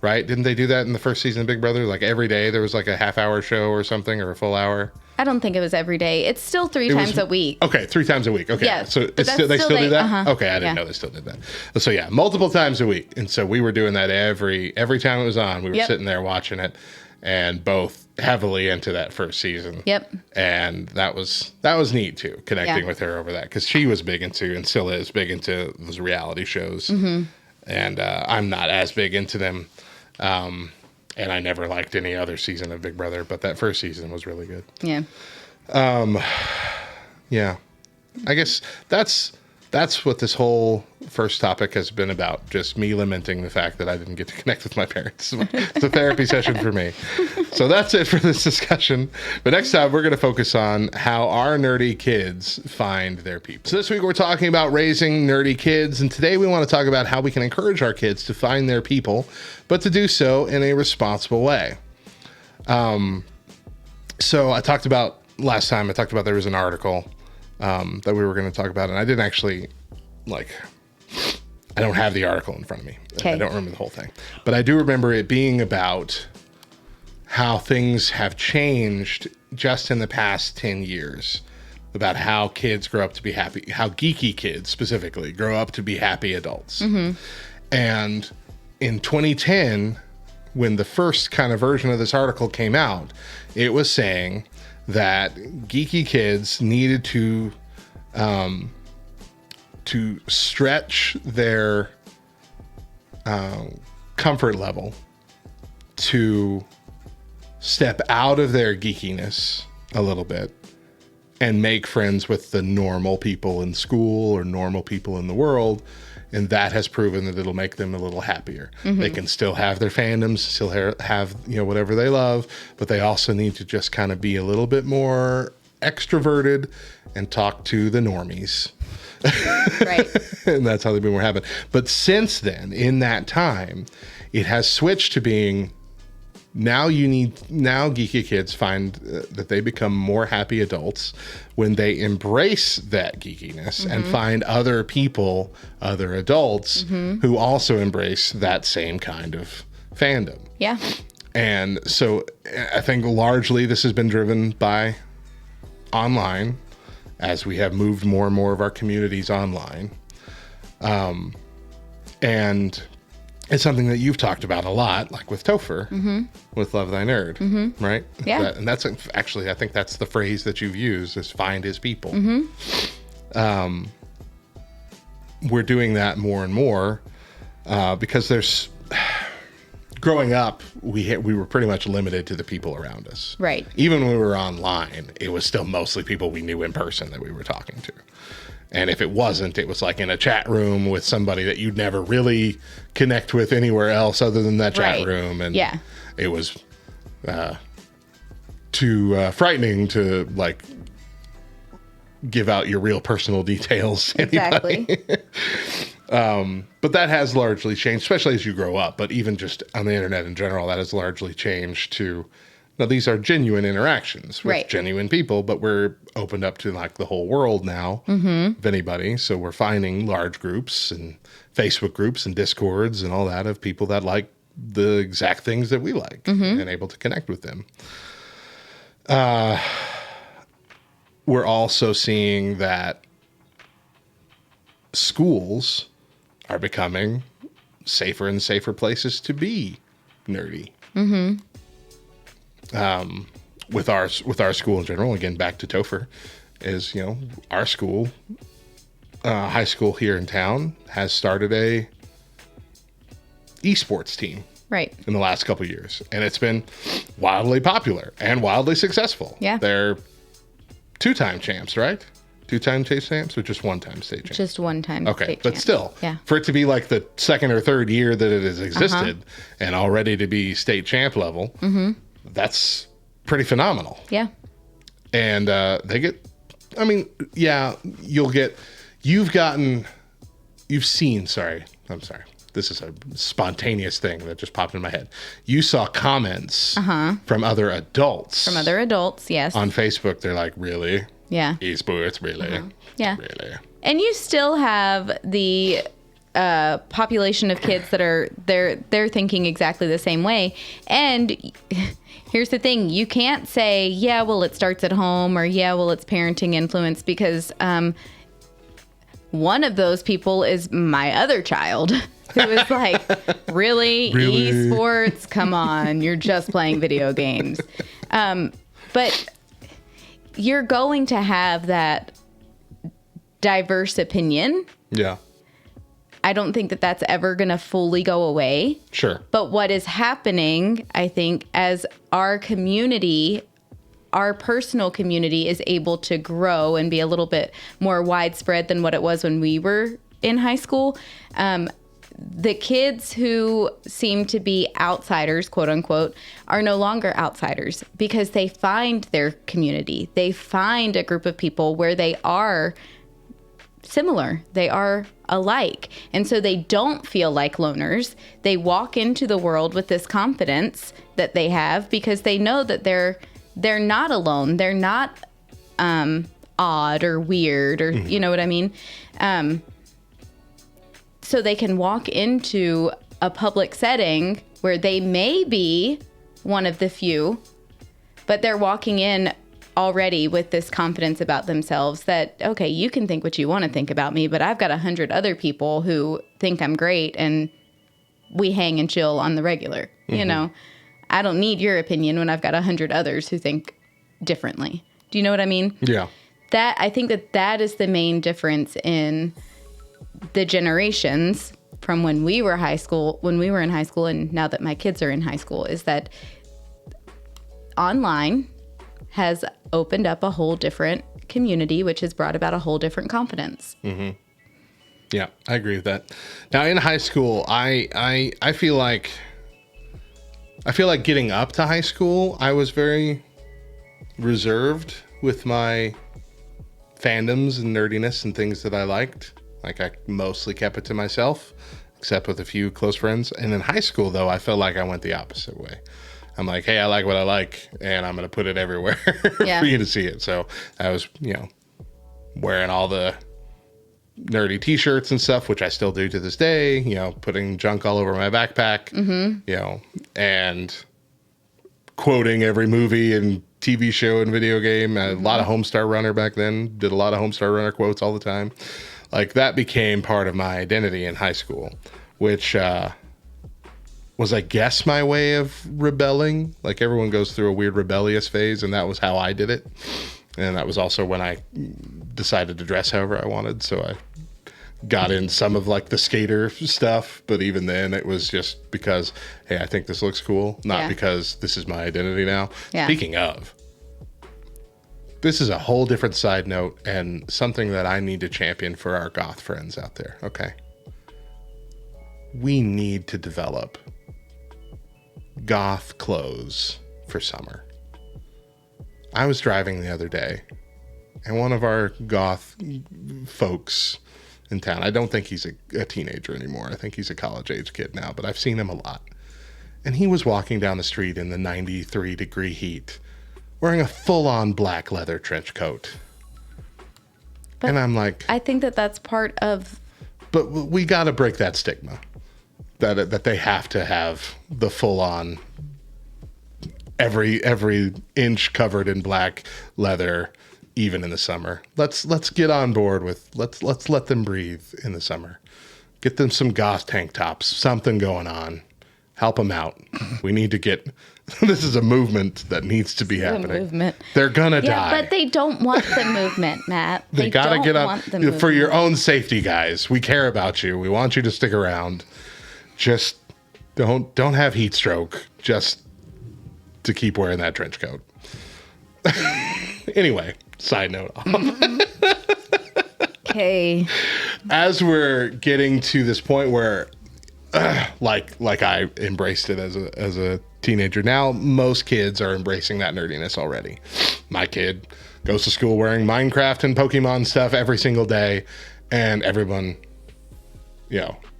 Speaker 2: Right? Didn't they do that in the first season of Big Brother? Like every day there was like a half-hour show or something, or a full hour?
Speaker 1: I don't think it was every day. It's still three times a week.
Speaker 2: Okay, 3 times a week. Okay.
Speaker 1: Yeah,
Speaker 2: so they still do that?
Speaker 1: Uh-huh.
Speaker 2: Okay, I didn't know they still did that. So yeah, multiple times a week. And so we were doing that every time it was on. We were sitting there watching it, and both heavily into that first season.
Speaker 1: Yep.
Speaker 2: And that was neat too, connecting with her over that, because she was big into, and still is big into, those reality shows. And I'm not as big into them. And I never liked any other season of Big Brother, but that first season was really good.
Speaker 1: Yeah.
Speaker 2: Yeah. I guess that's what this whole first topic has been about. Just me lamenting the fact that I didn't get to connect with my parents. It's a therapy session for me. So that's it for this discussion. But next time, we're going to focus on how our nerdy kids find their people. So this week, we're talking about raising nerdy kids. And today, we want to talk about how we can encourage our kids to find their people, but to do so in a responsible way. So last time, I talked about there was an article that we were going to talk about. And I didn't actually, I don't have the article in front of me. Okay. I don't remember the whole thing. But I do remember it being about how things have changed just in the past 10 years. About how kids grow up to be happy, how geeky kids specifically grow up to be happy adults. And in 2010, when the first kind of version of this article came out, it was saying that geeky kids needed to stretch their comfort level to step out of their geekiness a little bit and make friends with the normal people in school or normal people in the world. And that has proven that it'll make them a little happier. They can still have their fandoms, still have whatever they love, but they also need to just kind of be a little bit more extroverted and talk to the normies.
Speaker 1: Right.
Speaker 2: And that's how they've been more happy. But since then, in that time, it has switched to being Now geeky kids find that they become more happy adults when they embrace that geekiness and find other people, other adults who also embrace that same kind of fandom.
Speaker 1: Yeah.
Speaker 2: And so I think largely this has been driven by online, as we have moved more and more of our communities online. And it's something that you've talked about a lot, like with Topher, with Love Thy Nerd, right?
Speaker 1: Yeah.
Speaker 2: And that's actually, I think that's the phrase that you've used, is find his people. We're doing that more and more because there's... Growing up, we were pretty much limited to the people around us.
Speaker 1: Right.
Speaker 2: Even when we were online, it was still mostly people we knew in person that we were talking to. And if it wasn't, it was like in a chat room with somebody that you'd never really connect with anywhere else other than that chat room. And it was too frightening to like give out your real personal details.
Speaker 1: Exactly.
Speaker 2: But that has largely changed, especially as you grow up. But even just on the internet in general, that has largely changed to, now these are genuine interactions with genuine people, but we're opened up to like the whole world now, of anybody. So we're finding large groups and Facebook groups and Discords and all that of people that like the exact things that we like and able to connect with them. We're also seeing that schools are becoming safer and safer places to be nerdy. With our school in general, again, back to Topher, is, you know, our school, high school here in town has started a esports team.
Speaker 1: Right.
Speaker 2: In the last couple of years. And it's been wildly popular and wildly successful.
Speaker 1: Yeah.
Speaker 2: They're 2-time champs, right? 2-time state champs or just 1-time state champs?
Speaker 1: Just 1-time
Speaker 2: okay,
Speaker 1: state
Speaker 2: but
Speaker 1: champs.
Speaker 2: still, for it to be like the second or third year that it has existed and already to be state champ level, that's pretty phenomenal.
Speaker 1: Yeah.
Speaker 2: And they get, I mean, you've seen, this is a spontaneous thing that just popped in my head. You saw comments from other adults.
Speaker 1: From other adults, yes.
Speaker 2: On Facebook, they're like, really?
Speaker 1: Yeah.
Speaker 2: Esports, really?
Speaker 1: Yeah.
Speaker 2: Really?
Speaker 1: And you still have the population of kids that are, they're thinking exactly the same way. And here's the thing. You can't say, yeah, well, it starts at home, or yeah, well, it's parenting influence, because one of those people is my other child. Who was like, really? Esports? Come on, you're just playing video games. But you're going to have that diverse opinion.
Speaker 2: Yeah.
Speaker 1: I don't think that that's ever going to fully go away.
Speaker 2: Sure.
Speaker 1: But what is happening, I think, as our community, our personal community is able to grow and be a little bit more widespread than what it was when we were in high school, the kids who seem to be outsiders, quote unquote, are no longer outsiders because they find their community. They find a group of people where they are similar. They are alike. And so they don't feel like loners. They walk into the world with this confidence that they have because they know that they're not alone. They're not odd or weird or, you know what I mean? So they can walk into a public setting where they may be one of the few, but they're walking in already with this confidence about themselves that, okay, you can think what you want to think about me, but I've got 100 other people who think I'm great and we hang and chill on the regular. You know, I don't need your opinion when I've got 100 others who think differently. Do you know what I mean?
Speaker 2: Yeah.
Speaker 1: I think that is the main difference in the generations from when we were in high school, and now that my kids are in high school, is that online has opened up a whole different community, which has brought about a whole different confidence.
Speaker 2: Yeah, I agree with that. Now in high school, I feel like getting up to high school, I was very reserved with my fandoms and nerdiness and things that I liked. Like I mostly kept it to myself, except with a few close friends. And in high school, though, I felt like I went the opposite way. I'm like, hey, I like what I like, and I'm going to put it everywhere for you to see it. So I was, wearing all the nerdy t-shirts and stuff, which I still do to this day, putting junk all over my backpack, and quoting every movie and TV show and video game. A lot of Homestar Runner back then, did a lot of Homestar Runner quotes all the time. Like, that became part of my identity in high school, which was, I guess, my way of rebelling. Like, everyone goes through a weird rebellious phase, and that was how I did it. And that was also when I decided to dress however I wanted. So I got in some of like the skater stuff, but even then it was just because, hey, I think this looks cool, not because this is my identity now. Yeah. Speaking of, this is a whole different side note and something that I need to champion for our goth friends out there. Okay. We need to develop goth clothes for summer. I was driving the other day, and one of our goth folks in town, I don't think he's a teenager anymore. I think he's a college-age kid now, but I've seen him a lot. And he was walking down the street in the 93-degree heat, wearing a full-on black leather trench coat. But and I'm like...
Speaker 1: I think that's part of...
Speaker 2: But we got to break that stigma, that they have to have the full-on... Every inch covered in black leather, even in the summer. Let's get on board with let's let them breathe in the summer. Get them some goth tank tops, something going on. Help them out. We need to get. This is a movement that needs to be happening. Movement. They're gonna die.
Speaker 1: Yeah, but they don't want the movement, Matt.
Speaker 2: They gotta get on for your own safety, guys. We care about you. We want you to stick around. Just don't have heat stroke. Just to keep wearing that trench coat. Anyway, side note.
Speaker 1: Okay.
Speaker 2: As we're getting to this point where, like I embraced it as a teenager. Now most kids are embracing that nerdiness already. My kid goes to school wearing Minecraft and Pokemon stuff every single day, and everyone,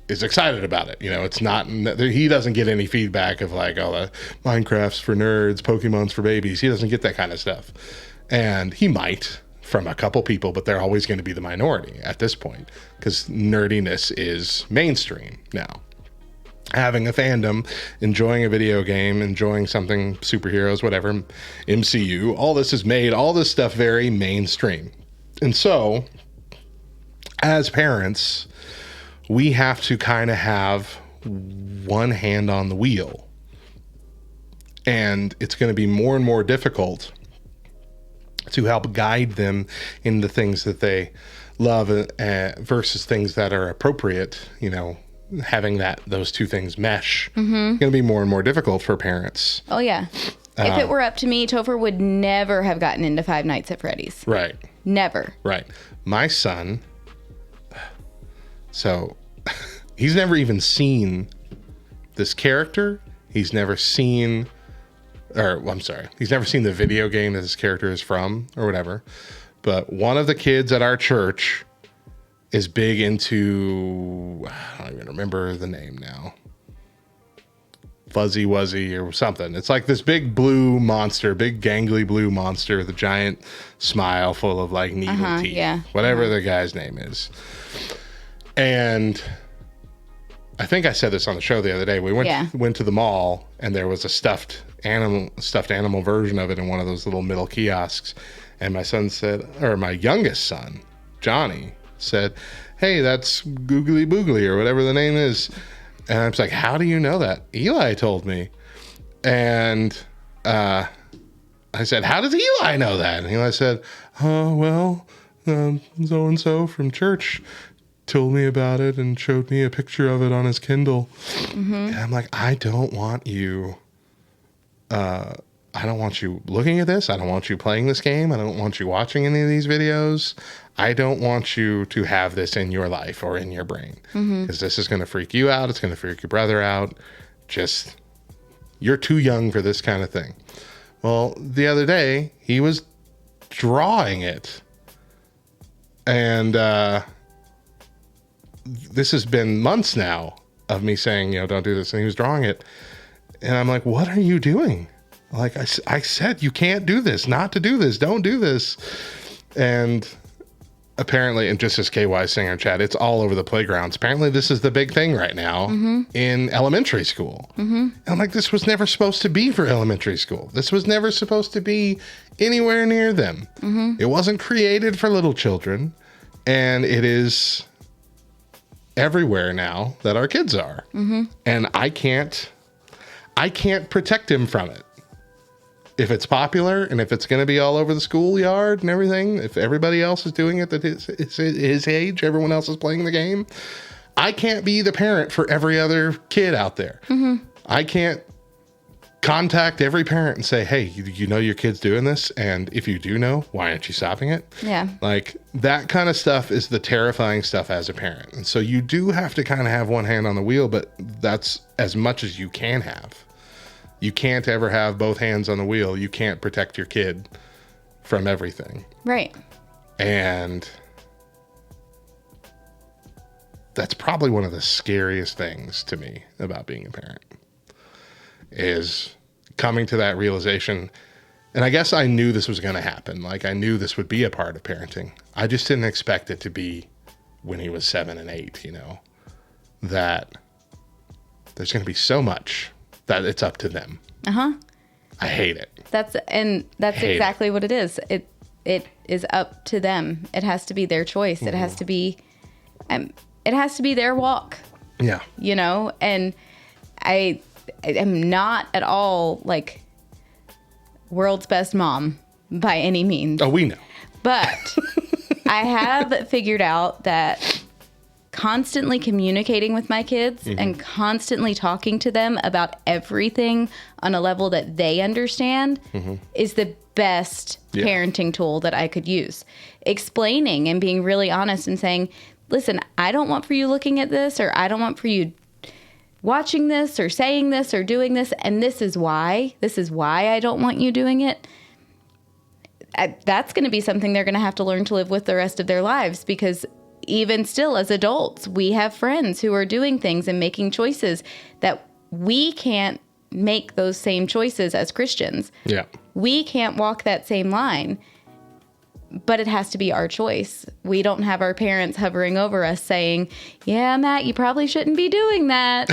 Speaker 2: is excited about it. It's not, he doesn't get any feedback of like, oh, Minecraft's for nerds, Pokemon's for babies. He doesn't get that kind of stuff. And he might from a couple people, but they're always going to be the minority at this point because nerdiness is mainstream now. Having a fandom, enjoying a video game, enjoying something, superheroes, whatever, MCU, all this has made all this stuff very mainstream. And so, as parents, we have to kind of have one hand on the wheel. And it's going to be more and more difficult to help guide them in the things that they love versus things that are appropriate. Having those two things mesh. It's going to be more and more difficult for parents.
Speaker 1: Oh, yeah. If it were up to me, Topher would never have gotten into Five Nights at Freddy's.
Speaker 2: Right.
Speaker 1: Never.
Speaker 2: Right. My son... So, he's never even seen this character. He's never seen the video game that this character is from or whatever. But one of the kids at our church is big into, I don't even remember the name now. Fuzzy Wuzzy or something. It's like this big blue monster, big gangly blue monster with a giant smile full of like needle teeth. Yeah. Whatever the guy's name is. And I think I said this on the show the other day. We went to the mall and there was a stuffed animal version of it in one of those little middle kiosks. And my youngest son, Johnny, said, "Hey, that's Googly Boogly," or whatever the name is. And I was like, "How do you know that?" Eli told me. And I said, "How does Eli know that?" And Eli said, "Oh, well, so-and-so from church told me about it and showed me a picture of it on his Kindle." And I'm like, I don't want you looking at this. I don't want you playing this game. I don't want you watching any of these videos. I don't want you to have this in your life or in your brain because this is going to freak you out. It's going to freak your brother out. Just, you're too young for this kind of thing. Well, the other day he was drawing it and, this has been months now of me saying, don't do this. And he was drawing it. And I'm like, what are you doing? Like, I said, you can't do this, not to do this, don't do this. And apparently, and just as KY saying in chat, it's all over the playgrounds. Apparently, this is the big thing right now in elementary school. And I'm like, this was never supposed to be for elementary school. This was never supposed to be anywhere near them. It wasn't created for little children. And it is everywhere now that our kids are. And I can't protect him from it. If it's popular and if it's going to be all over the schoolyard and everything, if everybody else is doing it at his age, everyone else is playing the game, I can't be the parent for every other kid out there. I can't contact every parent and say, hey, you know your kid's doing this? And if you do know, why aren't you stopping it?
Speaker 1: Yeah.
Speaker 2: Like, that kind of stuff is the terrifying stuff as a parent. And so you do have to kind of have one hand on the wheel, but that's as much as you can have. You can't ever have both hands on the wheel. You can't protect your kid from everything.
Speaker 1: Right.
Speaker 2: And that's probably one of the scariest things to me about being a parent, is coming to that realization. And I guess I knew this was going to happen. Like, I knew this would be a part of parenting. I just didn't expect it to be when he was 7 and 8, that there's going to be so much that it's up to them. I hate it.
Speaker 1: That's exactly what it is. It is up to them. It has to be their choice. It has to be their walk.
Speaker 2: Yeah.
Speaker 1: And I am not at all like world's best mom by any means.
Speaker 2: Oh, we know.
Speaker 1: But I have figured out that constantly communicating with my kids and constantly talking to them about everything on a level that they understand is the best parenting tool that I could use. Explaining and being really honest and saying, listen, I don't want for you looking at this, or I don't want for you watching this or saying this or doing this, and this is why I don't want you doing it. That's going to be something they're going to have to learn to live with the rest of their lives, because even still, as adults, we have friends who are doing things and making choices that we can't make those same choices as Christians.
Speaker 2: Yeah.
Speaker 1: We can't walk that same line, but it has to be our choice. We don't have our parents hovering over us saying, yeah, Matt, you probably shouldn't be doing that.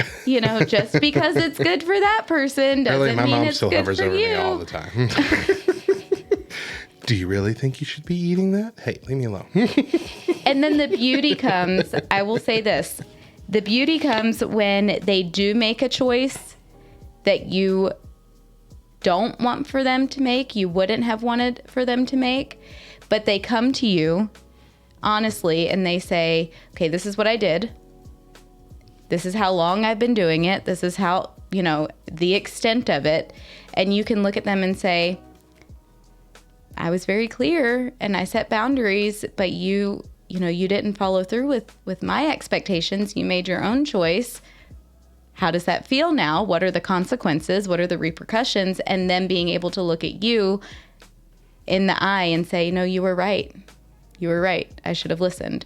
Speaker 1: Just because it's good for that person doesn't
Speaker 2: Really, my
Speaker 1: mean
Speaker 2: mom
Speaker 1: it's
Speaker 2: still
Speaker 1: good
Speaker 2: hovers
Speaker 1: for
Speaker 2: over
Speaker 1: you.
Speaker 2: me all the time. Do you really think you should be eating that? Hey, leave me alone.
Speaker 1: And then the beauty comes, I will say this, the beauty comes when they do make a choice that you don't want for them to make, you wouldn't have wanted for them to make, but they come to you honestly and they say, okay, this is what I did. This is how long I've been doing it. This is how, the extent of it. And you can look at them and say, I was very clear and I set boundaries, but you didn't follow through with my expectations. You made your own choice. How does that feel now? What are the consequences? What are the repercussions? And then being able to look at you in the eye and say, no, you were right. You were right. I should have listened.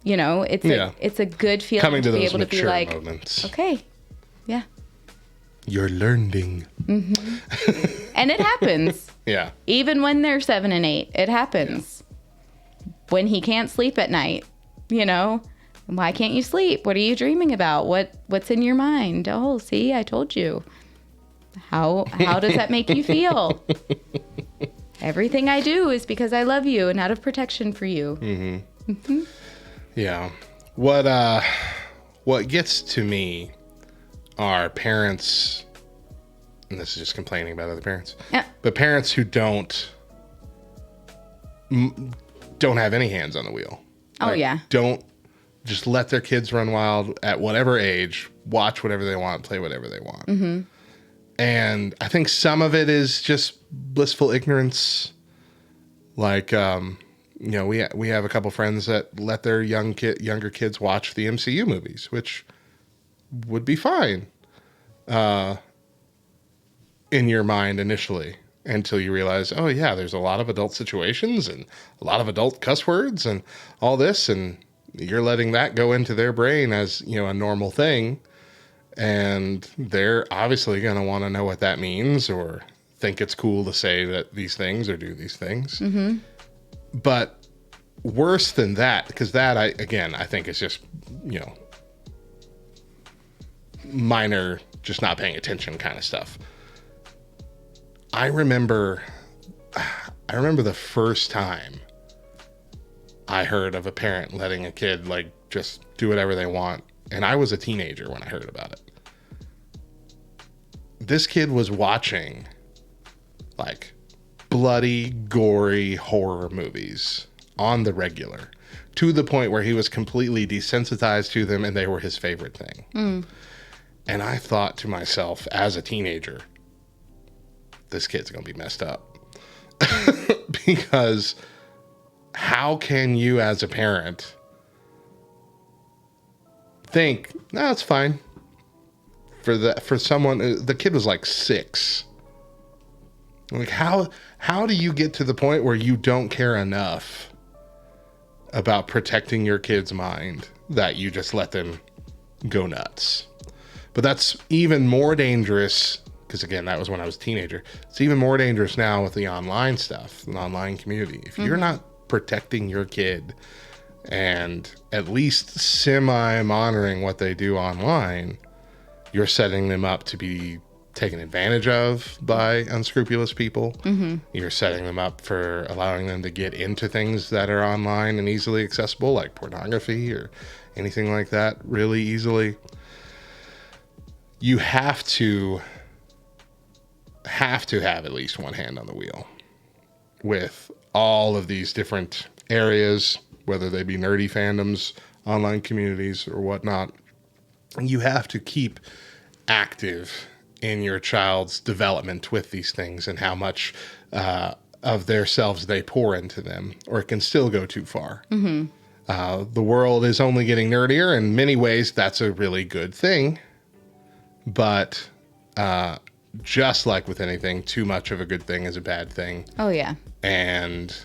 Speaker 1: It's a good feeling
Speaker 2: Coming to
Speaker 1: be
Speaker 2: those
Speaker 1: able to be
Speaker 2: mature
Speaker 1: like,
Speaker 2: moments.
Speaker 1: okay, yeah.
Speaker 2: You're learning.
Speaker 1: And it happens.
Speaker 2: Yeah.
Speaker 1: Even when they're 7 and 8, it happens. Yeah. When he can't sleep at night, why can't you sleep? What are you dreaming about? What's in your mind? Oh, see, I told you. How does that make you feel? Everything I do is because I love you and out of protection for you.
Speaker 2: Yeah. What gets to me are parents, and this is just complaining about other parents, but parents who don't have any hands on the wheel.
Speaker 1: Oh, yeah.
Speaker 2: Don't just let their kids run wild at whatever age, watch whatever they want, play whatever they want. And I think some of it is just blissful ignorance. Like, we have a couple friends that let their younger kids watch the MCU movies, which would be fine in your mind initially, until you realize, oh yeah, there's a lot of adult situations and a lot of adult cuss words and all this, and you're letting that go into their brain as, a normal thing. And they're obviously going to want to know what that means or think it's cool to say that these things or do these things. Mm-hmm. But worse than that, because that, I think is just, minor, just not paying attention kind of stuff. I remember the first time I heard of a parent letting a kid like just do whatever they want. And I was a teenager when I heard about it. This kid was watching like bloody, gory horror movies on the regular to the point where he was completely desensitized to them and they were his favorite thing. Mm. And I thought to myself as a teenager, this kid's going to be messed up. Because how can you as a parent think, no, it's fine. For someone, the kid was like 6. Like how do you get to the point where you don't care enough about protecting your kid's mind that you just let them go nuts? But that's even more dangerous because, again, that was when I was a teenager. It's even more dangerous now with the online stuff, the online community. If you're not protecting your kid and at least semi-monitoring what they do online, you're setting them up to be taken advantage of by unscrupulous people. Mm-hmm. You're setting them up for allowing them to get into things that are online and easily accessible, like pornography or anything like that, really easily. You have to have at least one hand on the wheel with all of these different areas, whether they be nerdy fandoms, online communities, or whatnot. You have to keep active in your child's development with these things and how much of themselves they pour into them, or it can still go too far. Mm-hmm. The world is only getting nerdier. In many ways, that's a really good thing. But just like with anything, too much of a good thing is a bad thing.
Speaker 1: Oh, yeah.
Speaker 2: And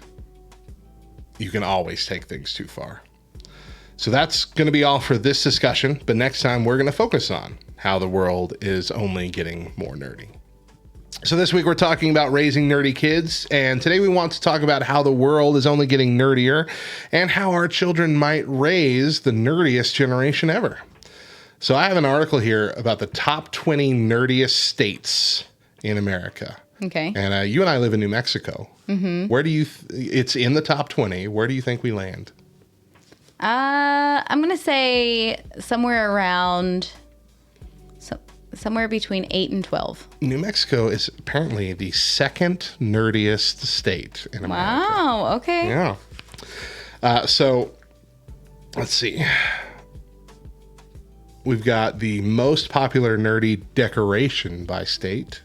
Speaker 2: you can always take things too far. So that's going to be all for this discussion. But next time, we're going to focus on how the world is only getting more nerdy. So this week, we're talking about raising nerdy kids. And today, we want to talk about how the world is only getting nerdier and how our children might raise the nerdiest generation ever. So I have an article here about the top 20 nerdiest states in America.
Speaker 1: Okay.
Speaker 2: And you and I live in New Mexico. Mm-hmm. Where do you, it's in the top 20. Where do you think we land?
Speaker 1: I'm going to say somewhere around, somewhere between 8 and 12.
Speaker 2: New Mexico is apparently the second nerdiest state in America.
Speaker 1: Wow. Okay.
Speaker 2: Yeah. So let's see. We've got the most popular nerdy decoration by state.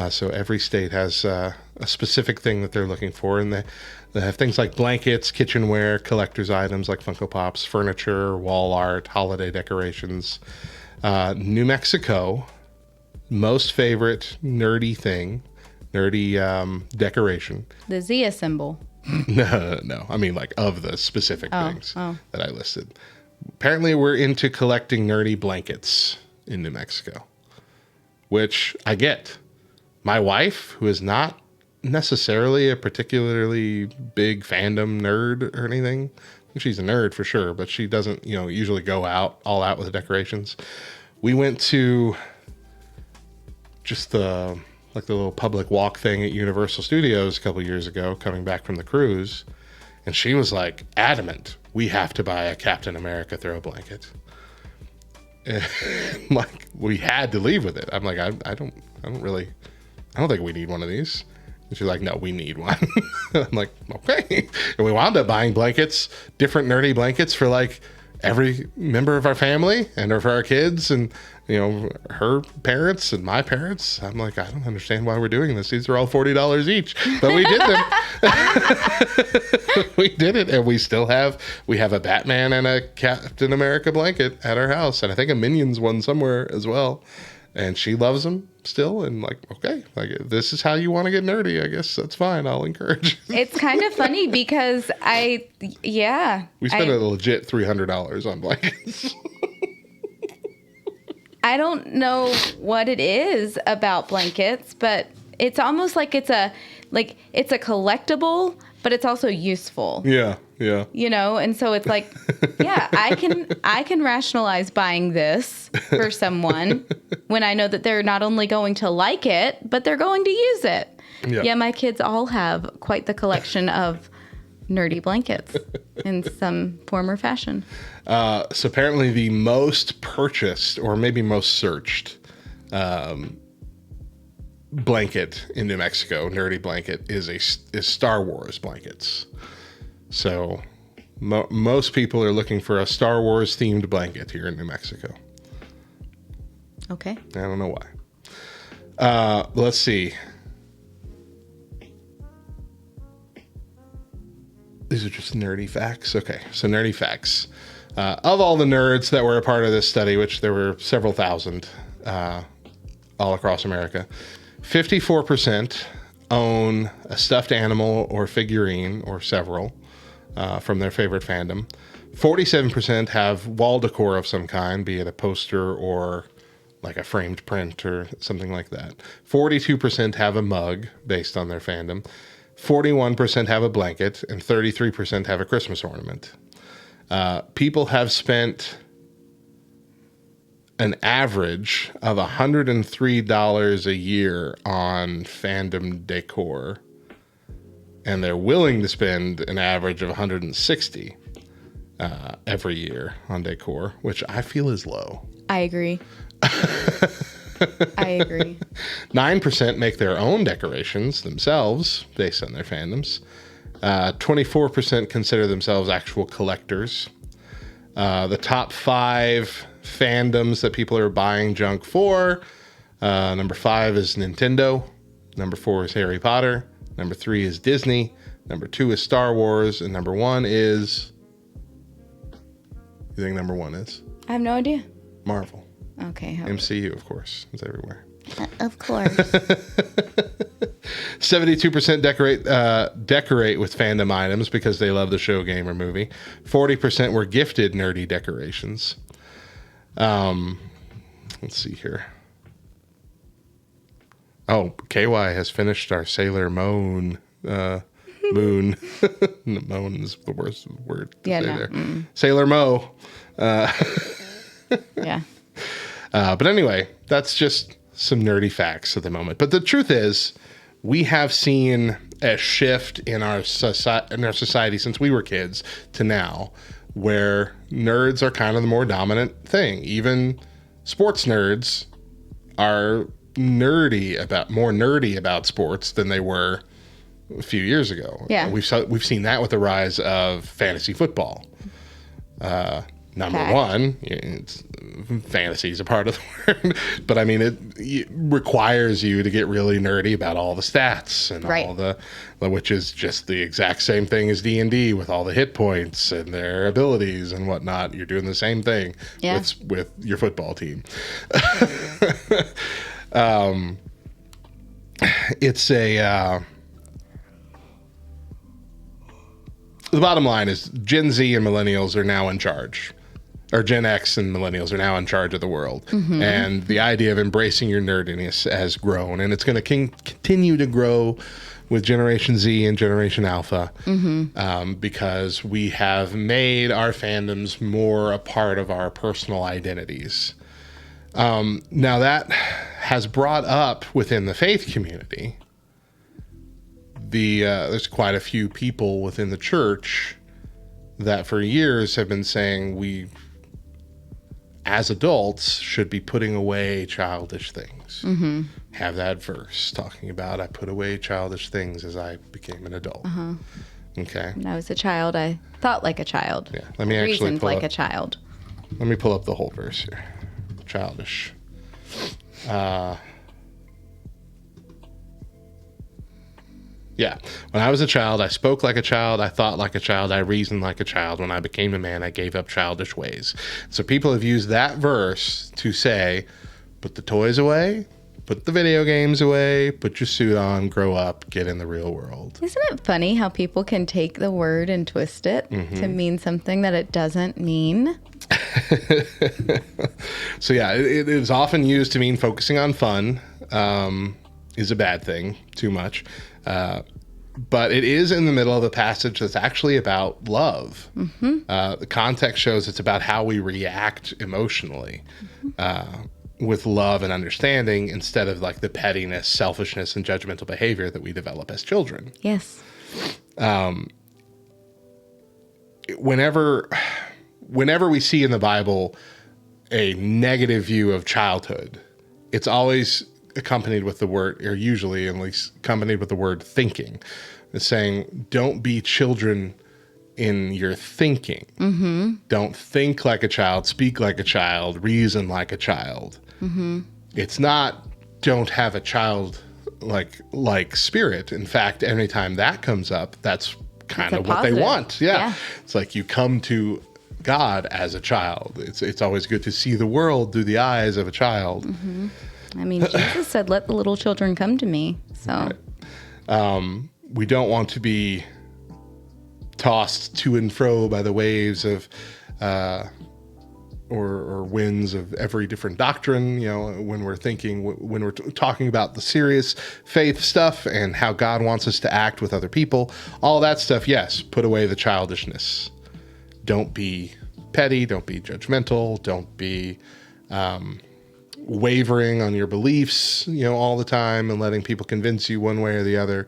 Speaker 2: So every state has a specific thing that they're looking for. And they have things like blankets, kitchenware, collector's items like Funko Pops, furniture, wall art, holiday decorations. New Mexico, most favorite nerdy thing, nerdy decoration.
Speaker 1: The Zia symbol.
Speaker 2: No. I mean, like of the specific things that I listed. Apparently, we're into collecting nerdy blankets in New Mexico, which I get. My wife, who is not necessarily a particularly big fandom nerd or anything, I think she's a nerd for sure, but she doesn't, usually go all out with the decorations. We went to just the little public walk thing at Universal Studios a couple years ago, coming back from the cruise, and she was like adamant, we have to buy a Captain America throw blanket. And, like, we had to leave with it. I'm like, I don't think we need one of these. And she's like, no, we need one. I'm like, okay. And we wound up buying blankets, different nerdy blankets for like every member of our family and for our kids and, her parents and my parents. I'm like, I don't understand why we're doing this. These are all $40 each, but we did them. We did it. And we have a Batman and a Captain America blanket at our house. And I think a Minions one somewhere as well. And she loves them still. And like, okay, like this is how you want to get nerdy. I guess that's fine. I'll encourage.
Speaker 1: It's kind of funny because
Speaker 2: we spent a legit $300 on blankets.
Speaker 1: I don't know what it is about blankets, but it's almost like it's a collectible, but it's also useful.
Speaker 2: Yeah.
Speaker 1: And so it's like, yeah, I can rationalize buying this for someone when I know that they're not only going to like it, but they're going to use it. Yeah, my kids all have quite the collection of nerdy blankets in some form or fashion.
Speaker 2: So apparently the most purchased or maybe most searched blanket in New Mexico, nerdy blanket, is Star Wars blankets. So most people are looking for a Star Wars themed blanket here in New Mexico.
Speaker 1: Okay.
Speaker 2: I don't know why. Let's see. These are just nerdy facts. Okay, so nerdy facts. Of all the nerds that were a part of this study, which there were several thousand all across America, 54% own a stuffed animal or figurine or several from their favorite fandom. 47% have wall decor of some kind, be it a poster or like a framed print or something like that. 42% have a mug based on their fandom. 41% have a blanket, and 33% have a Christmas ornament. People have spent an average of $103 a year on fandom decor, and they're willing to spend an average of $160 every year on decor, which I feel is low.
Speaker 1: I agree.
Speaker 2: 9% make their own decorations themselves based on their fandoms. 24% consider themselves actual collectors. The top 5 fandoms that people are buying junk for. Number 5 is Nintendo. Number 4 is Harry Potter. Number 3 is Disney. Number 2 is Star Wars. And number 1 is... You think number 1 is?
Speaker 1: I have no idea.
Speaker 2: Marvel.
Speaker 1: Okay.
Speaker 2: MCU, of course. It's everywhere.
Speaker 1: Of course.
Speaker 2: 72% decorate with fandom items because they love the show, game, or movie. 40% were gifted nerdy decorations. Let's see here. Oh, KY has finished our Sailor Moon. Moon. Moon is the worst word to say there. Sailor Mo.
Speaker 1: Yeah.
Speaker 2: But anyway, that's just some nerdy facts at the moment. But the truth is, we have seen a shift in our society since we were kids to now, where nerds are kind of the more dominant thing. Even sports nerds are more nerdy about sports than they were a few years ago.
Speaker 1: Yeah.
Speaker 2: We've seen that with the rise of fantasy football. Number
Speaker 1: Fact.
Speaker 2: one, fantasy is a part of the word, but I mean, it requires you to get really nerdy about all the stats and
Speaker 1: Right.
Speaker 2: all which is just the exact same thing as D&D with all the hit points and their abilities and whatnot. You're doing the same thing with your football team. It's the bottom line is Gen Z and millennials are now in charge. Or Gen X and millennials are now in charge of the world. Mm-hmm. And the idea of embracing your nerdiness has grown. And it's going to continue to grow with Generation Z and Generation Alpha. Mm-hmm. Because we have made our fandoms more a part of our personal identities. Now that has brought up within the faith community, there's quite a few people within the church that for years have been saying we, as adults, should be putting away childish things. Mm-hmm. Have that verse talking about I put away childish things as I became an adult. Uh-huh. Okay.
Speaker 1: When I was a child, I thought like a child.
Speaker 2: Yeah. Let me actually
Speaker 1: reasoned like a child.
Speaker 2: Let me pull up the whole verse here. Childish. Yeah. When I was a child, I spoke like a child. I thought like a child. I reasoned like a child. When I became a man, I gave up childish ways. So people have used that verse to say, put the toys away, Put the video games away, put your suit on, grow up, get in the real world.
Speaker 1: Isn't it funny how people can take the word and twist it to mean something that it doesn't mean?
Speaker 2: So yeah, it is often used to mean focusing on fun is a bad thing, too much. But it is in the middle of a passage that's actually about love. The context shows it's about how we react emotionally with love and understanding instead of like the pettiness, selfishness, and judgmental behavior that we develop as children.
Speaker 1: Yes.
Speaker 2: Whenever we see in the Bible a negative view of childhood, it's always accompanied with the word, or usually at least accompanied with the word thinking. It's saying, don't be children in your thinking. Don't think like a child, speak like a child, reason like a child. It's not don't have a child like spirit. In fact, anytime that comes up, that's kind of what they want. Yeah. It's like you come to God as a child. It's always good to see the world through the eyes of a child.
Speaker 1: I mean, Jesus said, let the little children come to me. So
Speaker 2: we don't want to be tossed to and fro by the waves of or winds of every different doctrine, when we're thinking, when we're talking about the serious faith stuff and how God wants us to act with other people, all that stuff. Yes, put away the childishness. Don't be petty. Don't be judgmental. Don't be wavering on your beliefs, all the time and letting people convince you one way or the other.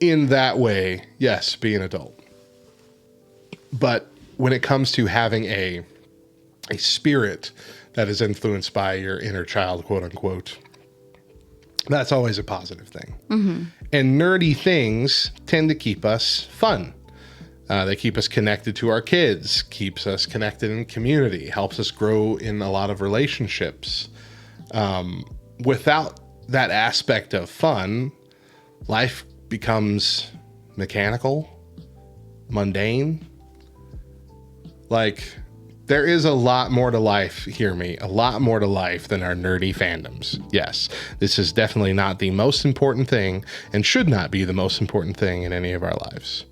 Speaker 2: In that way, yes, be an adult. But when it comes to having a spirit that is influenced by your inner child, quote unquote, that's always a positive thing. And nerdy things tend to keep us fun. They keep us connected to our kids, keeps us connected in community, helps us grow in a lot of relationships. Without that aspect of fun, life becomes mechanical, mundane. Like, there is a lot more to life, hear me, a lot more to life than our nerdy fandoms. Yes, this is definitely not the most important thing and should not be the most important thing in any of our lives.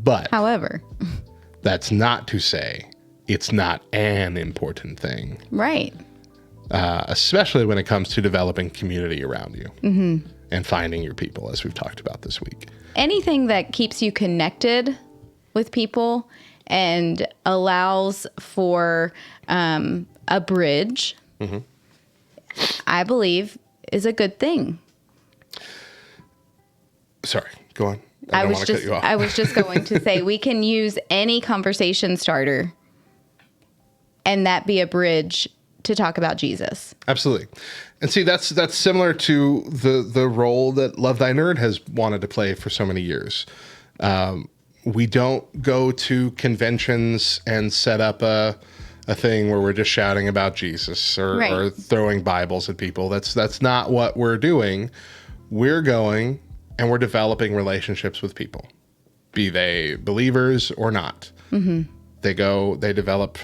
Speaker 2: But
Speaker 1: however,
Speaker 2: that's not to say it's not an important thing.
Speaker 1: Right.
Speaker 2: Especially when it comes to developing community around you and finding your people, as we've talked about this week.
Speaker 1: Anything that keeps you connected with people and allows for a bridge, I believe, is a good thing.
Speaker 2: Sorry, go on.
Speaker 1: I was just going to say we can use any conversation starter and that be a bridge to talk about Jesus.
Speaker 2: Absolutely. And see, that's similar to the role that Love Thy Nerd has wanted to play for so many years. We don't go to conventions and set up a thing where we're just shouting about Jesus or throwing Bibles at people. That's not what we're doing. We're going and we're developing relationships with people, be they believers or not. They develop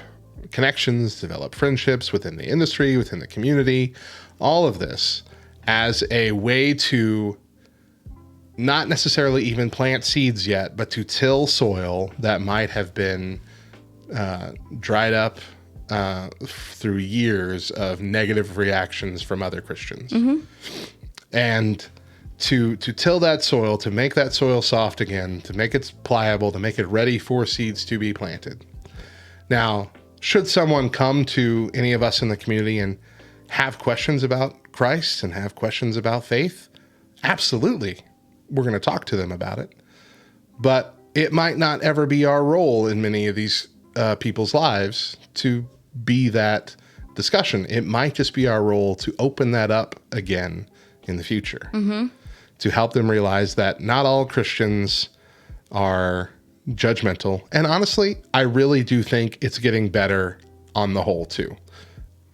Speaker 2: connections, develop friendships within the industry, within the community, all of this as a way to not necessarily even plant seeds yet, but to till soil that might have been dried up through years of negative reactions from other Christians. And to till that soil, to make that soil soft again, to make it pliable, to make it ready for seeds to be planted. Now, should someone come to any of us in the community and have questions about Christ and have questions about faith, absolutely. We're going to talk to them about it. But it might not ever be our role in many of these people's lives to be that discussion. It might just be our role to open that up again in the future. To help them realize that not all Christians are judgmental. And honestly, I really do think it's getting better on the whole too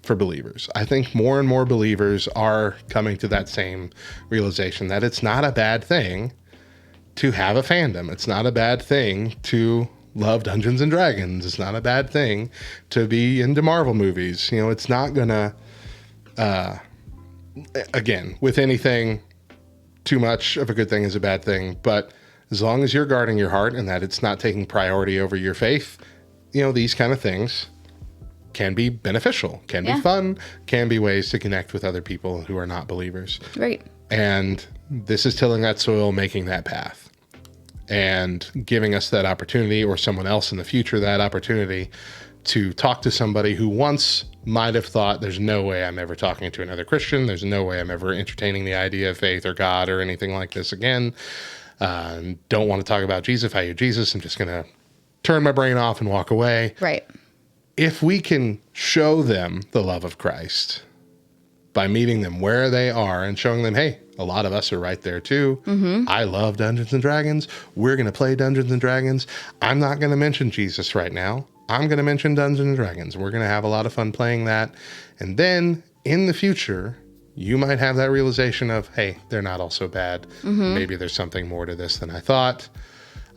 Speaker 2: for believers. I think more and more believers are coming to that same realization that it's not a bad thing to have a fandom. It's not a bad thing to love Dungeons and Dragons. It's not a bad thing to be into Marvel movies. It's not gonna again, with anything, too much of a good thing is a bad thing. But as long as you're guarding your heart and that it's not taking priority over your faith, these kind of things can be beneficial, can be fun, can be ways to connect with other people who are not believers.
Speaker 1: Right.
Speaker 2: And this is tilling that soil, making that path, and giving us that opportunity, or someone else in the future that opportunity, to talk to somebody who once might have thought, there's no way I'm ever talking to another Christian. There's no way I'm ever entertaining the idea of faith or God or anything like this again. Don't want to talk about Jesus. If I hear Jesus, I'm just going to turn my brain off and walk away.
Speaker 1: Right.
Speaker 2: If we can show them the love of Christ by meeting them where they are and showing them, hey, a lot of us are right there too. Mm-hmm. I love Dungeons and Dragons. We're going to play Dungeons and Dragons. I'm not going to mention Jesus right now. I'm going to mention Dungeons and Dragons. We're going to have a lot of fun playing that. And then in the future, you might have that realization of, hey, they're not all so bad. Mm-hmm. Maybe there's something more to this than I thought.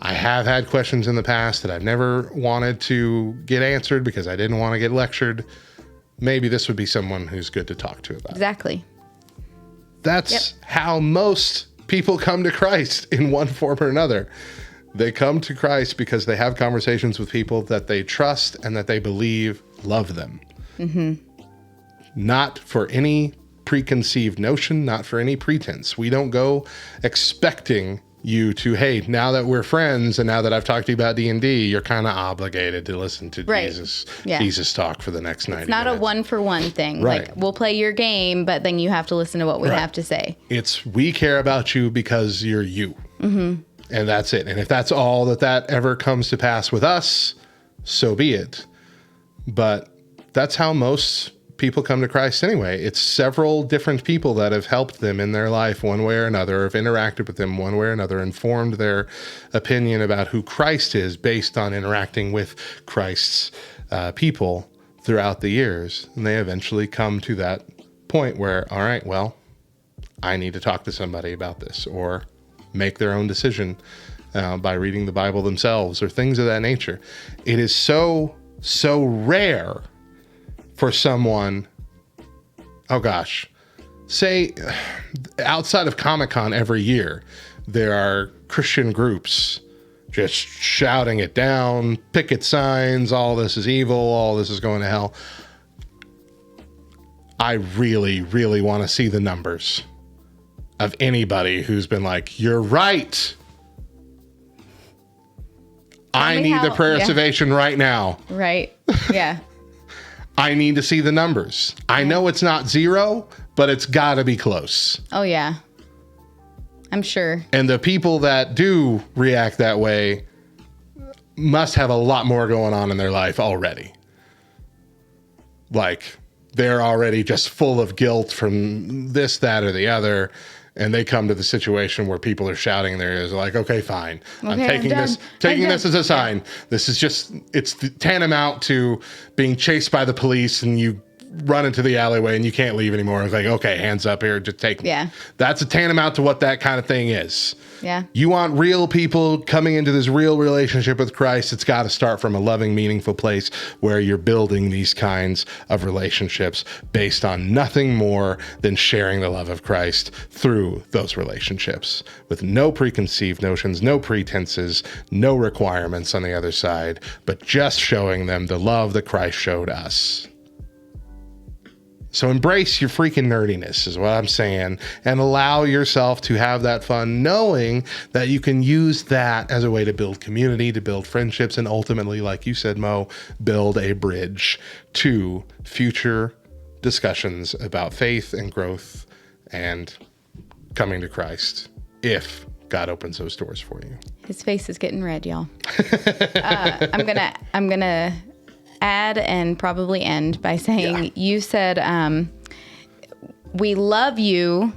Speaker 2: I have had questions in the past that I've never wanted to get answered because I didn't want to get lectured. Maybe this would be someone who's good to talk to about.
Speaker 1: Exactly.
Speaker 2: That's how most people come to Christ in one form or another. They come to Christ because they have conversations with people that they trust and that they believe love them. Mm-hmm. Not for any preconceived notion, not for any pretense. We don't go expecting you to, hey, now that we're friends and now that I've talked to you about D&D, you're kind of obligated to listen to Jesus talk for the next 90 minutes.
Speaker 1: It's not a one-for-one thing.
Speaker 2: Right.
Speaker 1: Like, we'll play your game, but then you have to listen to what we have to say.
Speaker 2: It's, we care about you because you're you. Mm-hmm. And that's it. And if that's all that ever comes to pass with us, so be it. But that's how most people come to Christ anyway. It's several different people that have helped them in their life one way or another, have interacted with them one way or another, and formed their opinion about who Christ is based on interacting with Christ's people throughout the years. And they eventually come to that point where, all right, well, I need to talk to somebody about this, or make their own decision by reading the Bible themselves, or things of that nature. It is so rare for someone, say outside of Comic-Con every year, there are Christian groups just shouting it down, picket signs, all this is evil, all this is going to hell. I really, really want to see the numbers of anybody who's been like, you're right. I need the prayer of salvation right now.
Speaker 1: Right. Yeah.
Speaker 2: I need to see the numbers. I know it's not zero, but it's got to be close.
Speaker 1: Oh, yeah. I'm sure.
Speaker 2: And the people that do react that way must have a lot more going on in their life already. Like, they're already just full of guilt from this, that, or the other. And they come to the situation where people are shouting in their ears, like, okay, fine. I'm taking this as a sign. This is just, it's tantamount to being chased by the police and you run into the alleyway and you can't leave anymore. It's like, okay, hands up here, just take me.
Speaker 1: Yeah.
Speaker 2: That's a tantamount to what that kind of thing is.
Speaker 1: Yeah.
Speaker 2: You want real people coming into this real relationship with Christ. It's got to start from a loving, meaningful place where you're building these kinds of relationships based on nothing more than sharing the love of Christ through those relationships with no preconceived notions, no pretenses, no requirements on the other side, but just showing them the love that Christ showed us. So embrace your freaking nerdiness is what I'm saying, and allow yourself to have that fun, knowing that you can use that as a way to build community, to build friendships, and ultimately, like you said, Mo, build a bridge to future discussions about faith and growth and coming to Christ, if God opens those doors for you.
Speaker 1: His face is getting red, y'all. I'm gonna add and probably end by saying, you said, we love you.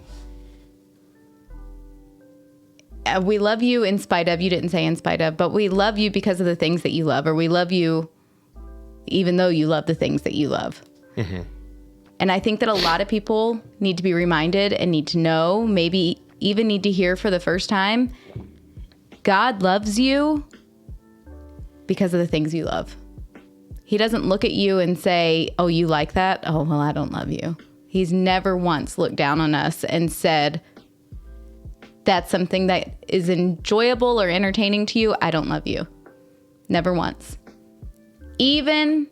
Speaker 1: We love you in spite of, you didn't say in spite of, but we love you because of the things that you love, or we love you even though you love the things that you love. Mm-hmm. And I think that a lot of people need to be reminded and need to know, maybe even need to hear for the first time, God loves you because of the things you love. He doesn't look at you and say, oh, you like that? Oh, well, I don't love you. He's never once looked down on us and said, that's something that is enjoyable or entertaining to you. I don't love you. Never once. Even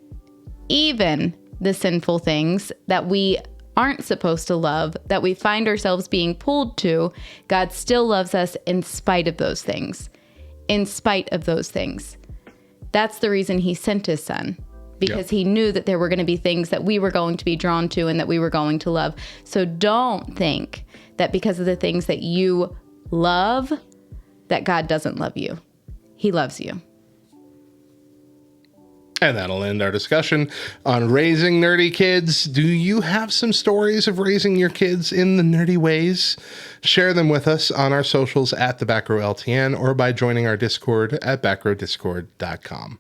Speaker 1: the sinful things that we aren't supposed to love, that we find ourselves being pulled to, God still loves us in spite of those things. In spite of those things. That's the reason he sent his son. Because he knew that there were going to be things that we were going to be drawn to and that we were going to love. So don't think that because of the things that you love, that God doesn't love you. He loves you.
Speaker 2: And that'll end our discussion on raising nerdy kids. Do you have some stories of raising your kids in the nerdy ways? Share them with us on our socials at the Back Row LTN or by joining our Discord at backrowdiscord.com.